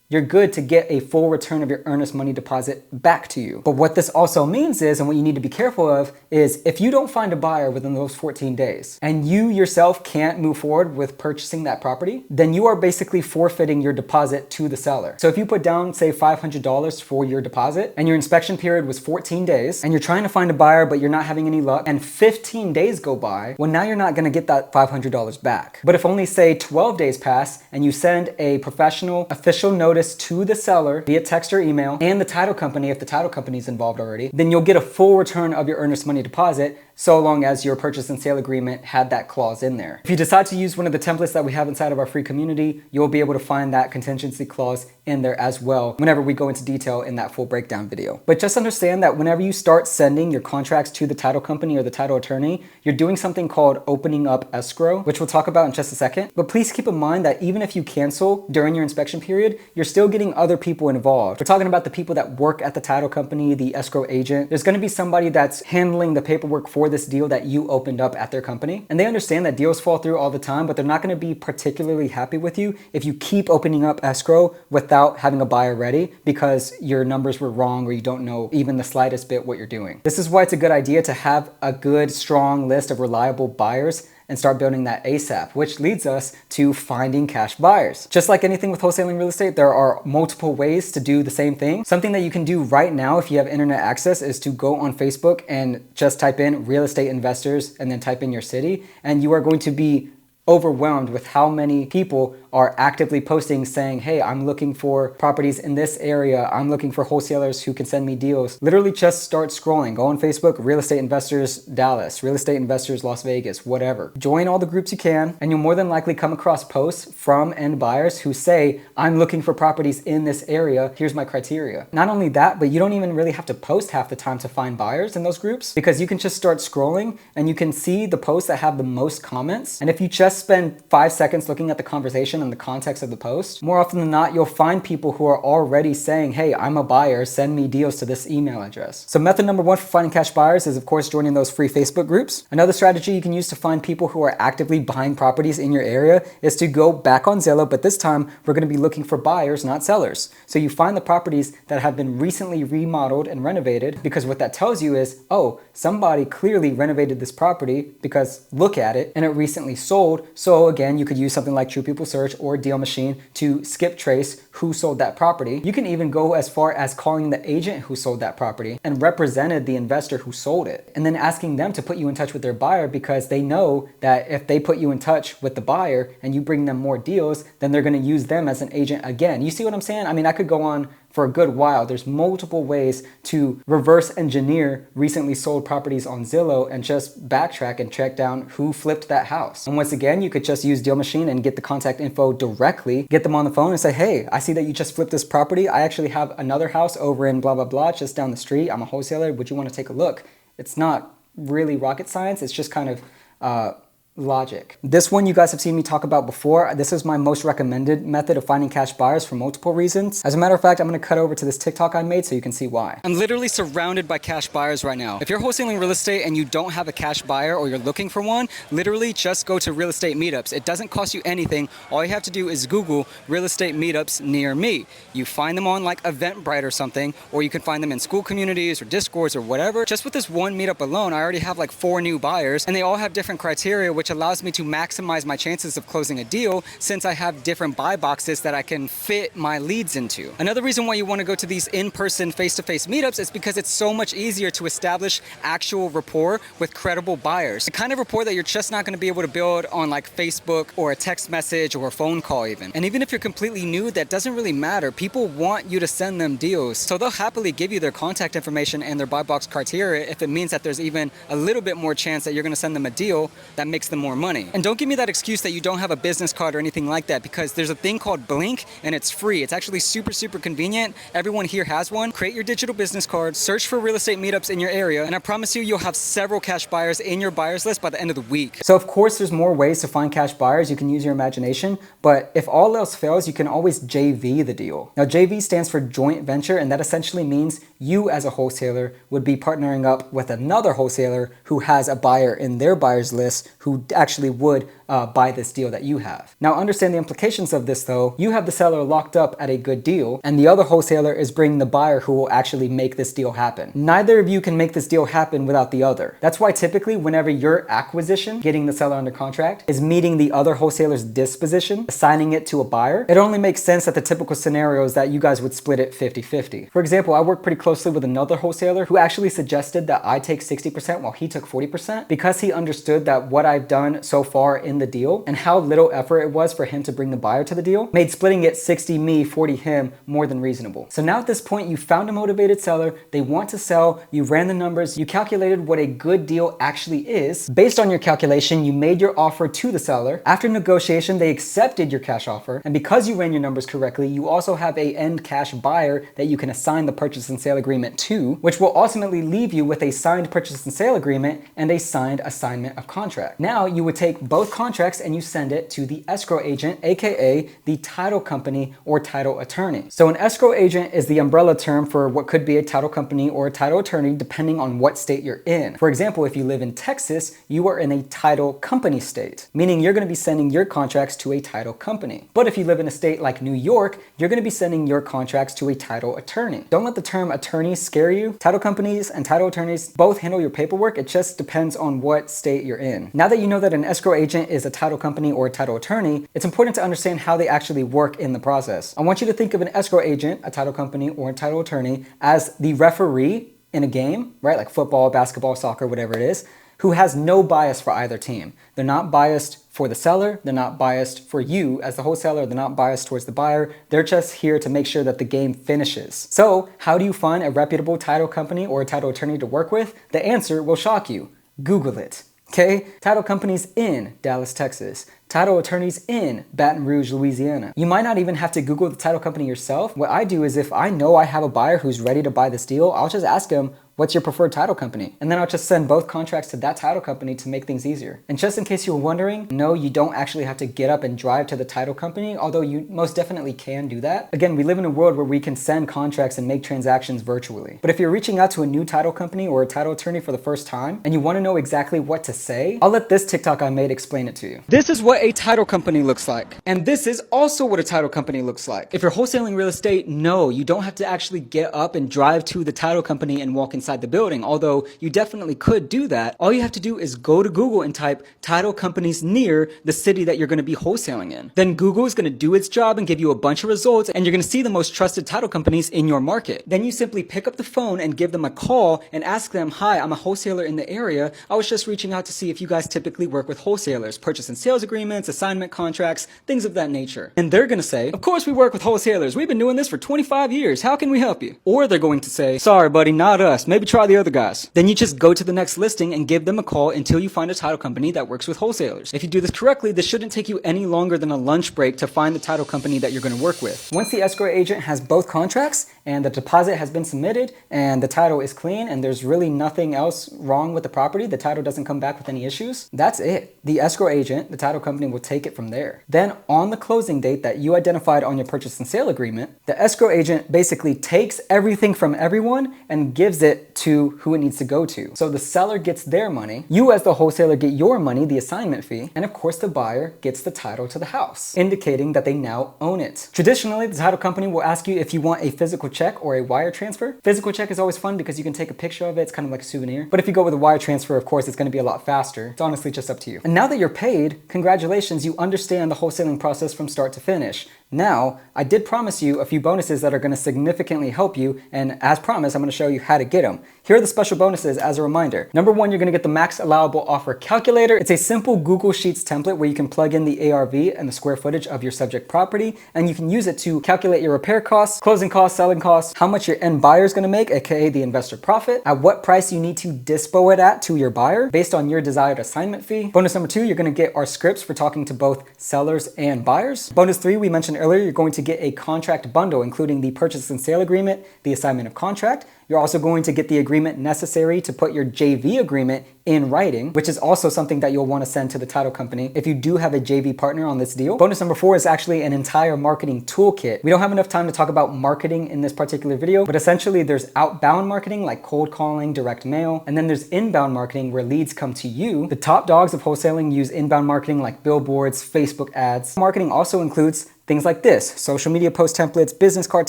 you're good to get a full return of your earnest money deposit back to you. But what this also means is, and what you need to be careful of, is if you don't find a buyer within those 14 days and you yourself can't move forward with purchasing that property, then you are basically forfeiting your deposit to the seller. So if you put down, say, $500 for your deposit and your inspection period was 14 days and you're trying to find a buyer, but you're not having any luck, and 15 days go by, well, now you're not gonna get that $500 back. But if only, say, 12 days pass and you send a professional official notice to the seller via text or email and the title company, if the title company is involved already, then you'll get a full return of your earnest money deposit, so long as your purchase and sale agreement had that clause in there. If you decide to use one of the templates that we have inside of our free community, you'll be able to find that contingency clause in there as well whenever we go into detail in that full breakdown video. But just understand that whenever you start sending your contracts to the title company or the title attorney, you're doing something called opening up escrow, which we'll talk about in just a second. But please keep in mind that even if you cancel during your inspection period, you're still getting other people involved. We're talking about the people that work at the title company, the escrow agent. There's going to be somebody that's handling the paperwork for this deal that you opened up at their company. And they understand that deals fall through all the time, but they're not going to be particularly happy with you if you keep opening up escrow without having a buyer ready because your numbers were wrong or you don't know even the slightest bit what you're doing. This is why it's a good idea to have a good, strong list of reliable buyers and start building that ASAP, which leads us to finding cash buyers. Just like anything with wholesaling real estate, there are multiple ways to do the same thing. Something that you can do right now if you have internet access is to go on Facebook and just type in real estate investors and then type in your city, and you are going to be overwhelmed with how many people are actively posting saying, hey, I'm looking for properties in this area. I'm looking for wholesalers who can send me deals. Literally just start scrolling. Go on Facebook, Real Estate Investors Dallas, Real Estate Investors Las Vegas, whatever. Join all the groups you can, and you'll more than likely come across posts from end buyers who say, I'm looking for properties in this area. Here's my criteria. Not only that, but you don't even really have to post half the time to find buyers in those groups, because you can just start scrolling and you can see the posts that have the most comments. And if you just spend 5 seconds looking at the conversation and the context of the post, more often than not, you'll find people who are already saying, hey, I'm a buyer, send me deals to this email address. So method number one for finding cash buyers is, of course, joining those free Facebook groups. Another strategy you can use to find people who are actively buying properties in your area is to go back on Zillow, but this time we're going to be looking for buyers, not sellers. So you find the properties that have been recently remodeled and renovated, because what that tells you is, oh, somebody clearly renovated this property because look at it and it recently sold. So again, you could use something like True People Search or DealMachine to skip trace who sold that property. You can even go as far as calling the agent who sold that property and represented the investor who sold it, and then asking them to put you in touch with their buyer, because they know that if they put you in touch with the buyer and you bring them more deals, then they're going to use them as an agent again. You see what I'm saying? I mean, I could go on for a good while. There's multiple ways to reverse engineer recently sold properties on Zillow and just backtrack and track down who flipped that house. And once again, you could just use DealMachine and get the contact info directly, get them on the phone and say, hey, I see that you just flipped this property. I actually have another house over in blah, blah, blah, just down the street. I'm a wholesaler. Would you want to take a look? It's not really rocket science. It's just kind of logic. This one you guys have seen me talk about before. This is my most recommended method of finding cash buyers for multiple reasons. As a matter of fact, I'm going to cut over to this TikTok I made so you can see why. I'm literally surrounded by cash buyers right now. If you're wholesaling real estate and you don't have a cash buyer or you're looking for one, literally just go to real estate meetups. It doesn't cost you anything. All you have to do is Google real estate meetups near me. You find them on like Eventbrite or something, or you can find them in school communities or Discords or whatever. Just with this one meetup alone, I already have like 4 new buyers, and they all have different criteria, which allows me to maximize my chances of closing a deal, since I have different buy boxes that I can fit my leads into. Another reason why you want to go to these in-person face-to-face meetups is because it's so much easier to establish actual rapport with credible buyers. The kind of rapport that you're just not going to be able to build on like Facebook or a text message or a phone call even. And even if you're completely new, that doesn't really matter. People want you to send them deals. So they'll happily give you their contact information and their buy box criteria if it means that there's even a little bit more chance that you're going to send them a deal that makes them more money. And don't give me that excuse that you don't have a business card or anything like that, because there's a thing called Blink and it's free. It's actually super, super convenient. Everyone here has one. Create your digital business card, search for real estate meetups in your area, and I promise you, you'll have several cash buyers in your buyers list by the end of the week. So of course, there's more ways to find cash buyers. You can use your imagination, but if all else fails, you can always JV the deal. Now, JV stands for joint venture, and that essentially means you as a wholesaler would be partnering up with another wholesaler who has a buyer in their buyers list who actually would buy this deal that you have. Now, understand the implications of this though. You have the seller locked up at a good deal, and the other wholesaler is bringing the buyer who will actually make this deal happen. Neither of you can make this deal happen without the other. That's why typically whenever your acquisition, getting the seller under contract, is meeting the other wholesaler's disposition, assigning it to a buyer, it only makes sense that the typical scenario is that you guys would split it 50-50. For example, I work pretty closely with another wholesaler who actually suggested that I take 60% while he took 40%, because he understood that what I've done so far in the deal and how little effort it was for him to bring the buyer to the deal made splitting it 60 me, 40 him more than reasonable. So now at this point, you found a motivated seller, they want to sell, you ran the numbers, you calculated what a good deal actually is. Based on your calculation, you made your offer to the seller. After negotiation, they accepted your cash offer, and because you ran your numbers correctly, you also have a end cash buyer that you can assign the purchase and sale agreement to, which will ultimately leave you with a signed purchase and sale agreement and a signed assignment of contract. Now you would take both contracts and you send it to the escrow agent, aka the title company or title attorney. So an escrow agent is the umbrella term for what could be a title company or a title attorney depending on what state you're in. For example, if you live in Texas, you are in a title company state, meaning you're going to be sending your contracts to a title company. But if you live in a state like New York, you're going to be sending your contracts to a title attorney. Don't let the term attorney scare you. Title companies and title attorneys both handle your paperwork. It just depends on what state you're in. Now that you know that an escrow agent is a title company or a title attorney, it's important to understand how they actually work in the process. I want you to think of an escrow agent, a title company, or a title attorney as the referee in a game, right? Like football, basketball, soccer, whatever it is, who has no bias for either team. They're not biased for the seller, they're not biased for you as the wholesaler, they're not biased towards the buyer, they're just here to make sure that the game finishes. So how do you find a reputable title company or a title attorney to work with? The answer will shock you. Google it. Okay? Title companies in Dallas, Texas. Title attorneys in Baton Rouge, Louisiana. You might not even have to Google the title company yourself. What I do is if I know I have a buyer who's ready to buy this deal, I'll just ask him, what's your preferred title company? And then I'll just send both contracts to that title company to make things easier. And just in case you were wondering, no, you don't actually have to get up and drive to the title company, although you most definitely can do that. Again, we live in a world where we can send contracts and make transactions virtually. But if you're reaching out to a new title company or a title attorney for the first time, and you want to know exactly what to say, I'll let this TikTok I made explain it to you. This is what a title company looks like. And this is also what a title company looks like. If you're wholesaling real estate, no, you don't have to actually get up and drive to the title company and walk inside the building, although you definitely could do that. All you have to do is go to Google and type title companies near the city that you're going to be wholesaling in. Then Google is going to do its job and give you a bunch of results, and you're going to see the most trusted title companies in your market. Then you simply pick up the phone and give them a call and ask them, hi, I'm a wholesaler in the area. I was just reaching out to see if you guys typically work with wholesalers, purchase and sales agreements, assignment contracts, things of that nature. And they're going to say, of course we work with wholesalers. We've been doing this for 25 years. How can we help you? Or they're going to say, sorry, buddy, not us. Maybe try the other guys. Then you just go to the next listing and give them a call until you find a title company that works with wholesalers. If you do this correctly, this shouldn't take you any longer than a lunch break to find the title company that you're going to work with. Once the escrow agent has both contracts and the deposit has been submitted and the title is clean and there's really nothing else wrong with the property, the title doesn't come back with any issues, that's it. The escrow agent, the title company, will take it from there. Then on the closing date that you identified on your purchase and sale agreement, the escrow agent basically takes everything from everyone and gives it to who it needs to go to. So the seller gets their money, you as the wholesaler get your money, the assignment fee, and of course the buyer gets the title to the house, indicating that they now own it. Traditionally, the title company will ask you if you want a physical check or a wire transfer. Physical check is always fun because you can take a picture of it, it's kind of like a souvenir. But if you go with a wire transfer, of course, it's going to be a lot faster. It's honestly just up to you. And now that you're paid, congratulations, you understand the wholesaling process from start to finish. Now, I did promise you a few bonuses that are going to significantly help you, and as promised, I'm going to show you how to get them. Here are the special bonuses as a reminder. Number one, you're going to get the max allowable offer calculator. It's a simple Google Sheets template where you can plug in the ARV and the square footage of your subject property, and you can use it to calculate your repair costs, closing costs, selling costs, how much your end buyer is going to make, aka the investor profit, at what price you need to dispo it at to your buyer based on your desired assignment fee. Bonus number two, you're going to get our scripts for talking to both sellers and buyers. Bonus three, we mentioned earlier, you're going to get a contract bundle, including the purchase and sale agreement, the assignment of contract. You're also going to get the agreement necessary to put your JV agreement in writing, which is also something that you'll want to send to the title company if you do have a JV partner on this deal. Bonus number four is actually an entire marketing toolkit. We don't have enough time to talk about marketing in this particular video, but essentially there's outbound marketing like cold calling, direct mail, and then there's inbound marketing where leads come to you. The top dogs of wholesaling use inbound marketing like billboards, Facebook ads. Marketing also includes things like this: social media post templates, business card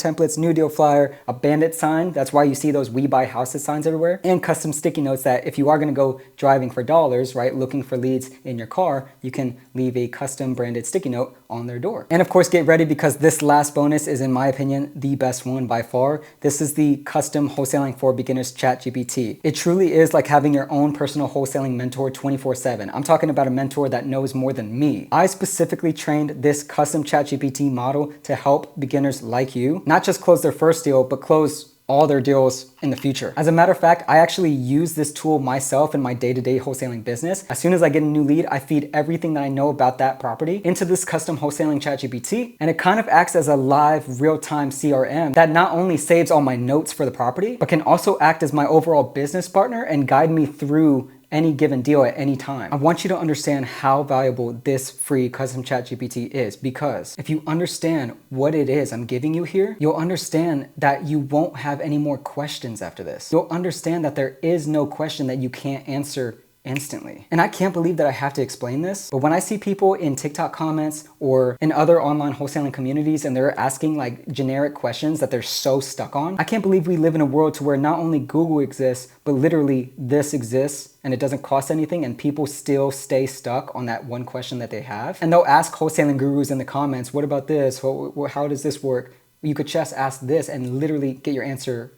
templates, new deal flyer, a bandit sign. That's why you see those "We Buy Houses" signs everywhere, and custom sticky notes that if you are going to go driving for dollars, right, looking for leads in your car, you can leave a custom branded sticky note on their door. And of course, get ready because this last bonus is, in my opinion, the best one by far. This is the custom wholesaling for beginners ChatGPT. It truly is like having your own personal wholesaling mentor 24/7. I'm talking about a mentor that knows more than me. I specifically trained this custom ChatGPT model to help beginners like you not just close their first deal, but close all their deals in the future. As a matter of fact, I actually use this tool myself in my day-to-day wholesaling business. As soon as I get a new lead, I feed everything that I know about that property into this custom wholesaling ChatGPT, and it kind of acts as a live real-time CRM that not only saves all my notes for the property, but can also act as my overall business partner and guide me through any given deal at any time. I want you to understand how valuable this free custom ChatGPT is, because if you understand what it is I'm giving you here, you'll understand that you won't have any more questions after this. You'll understand that there is no question that you can't answer instantly. And I can't believe that I have to explain this, but when I see people in TikTok comments or in other online wholesaling communities and they're asking like generic questions that they're so stuck on, I can't believe we live in a world to where not only Google exists, but literally this exists and it doesn't cost anything, and people still stay stuck on that one question that they have. And they'll ask wholesaling gurus in the comments, what about this? How does this work? You could just ask this and literally get your answer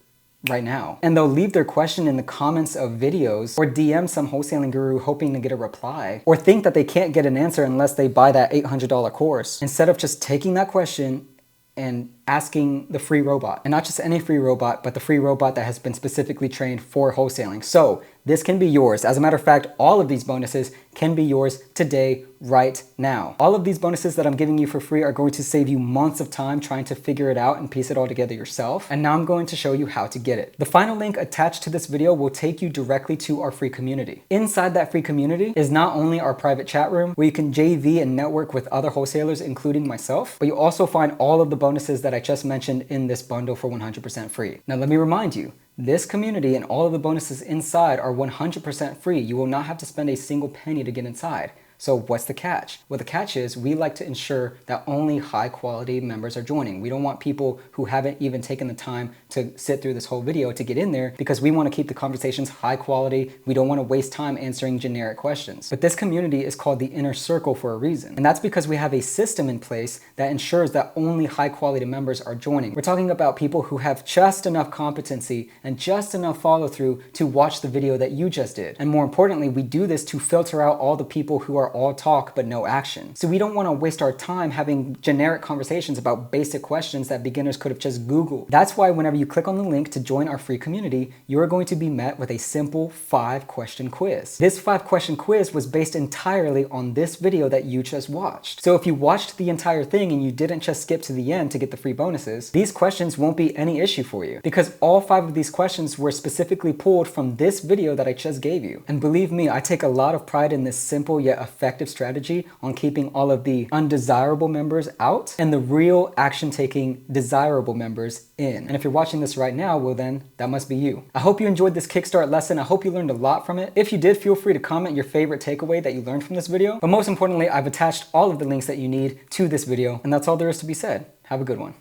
right now. And they'll leave their question in the comments of videos or DM some wholesaling guru hoping to get a reply, or think that they can't get an answer unless they buy that $800 course, instead of just taking that question and asking the free robot. And not just any free robot, but the free robot that has been specifically trained for wholesaling. So this can be yours. As a matter of fact, all of these bonuses can be yours today, right now. All of these bonuses that I'm giving you for free are going to save you months of time trying to figure it out and piece it all together yourself. And now I'm going to show you how to get it. The final link attached to this video will take you directly to our free community. Inside that free community is not only our private chat room where you can JV and network with other wholesalers, including myself, but you also find all of the bonuses that I just mentioned in this bundle for 100% free. Now let me remind you, this community and all of the bonuses inside are 100% free. You will not have to spend a single penny to get inside. So what's the catch? Well, the catch is we like to ensure that only high quality members are joining. We don't want people who haven't even taken the time to sit through this whole video to get in there, because we want to keep the conversations high quality. We don't want to waste time answering generic questions. But this community is called the Inner Circle for a reason. And that's because we have a system in place that ensures that only high quality members are joining. We're talking about people who have just enough competency and just enough follow through to watch the video that you just did. And more importantly, we do this to filter out all the people who are all talk but no action. So we don't want to waste our time having generic conversations about basic questions that beginners could have just Googled. That's why whenever you click on the link to join our free community, you're going to be met with a simple 5-question quiz. This 5-question quiz was based entirely on this video that you just watched. So if you watched the entire thing and you didn't just skip to the end to get the free bonuses, these questions won't be any issue for you, because all 5 of these questions were specifically pulled from this video that I just gave you. And believe me, I take a lot of pride in this simple yet effective strategy on keeping all of the undesirable members out and the real action-taking desirable members in. And if you're watching this right now, well then, that must be you. I hope you enjoyed this Kickstart lesson. I hope you learned a lot from it. If you did, feel free to comment your favorite takeaway that you learned from this video. But most importantly, I've attached all of the links that you need to this video, and that's all there is to be said. Have a good one.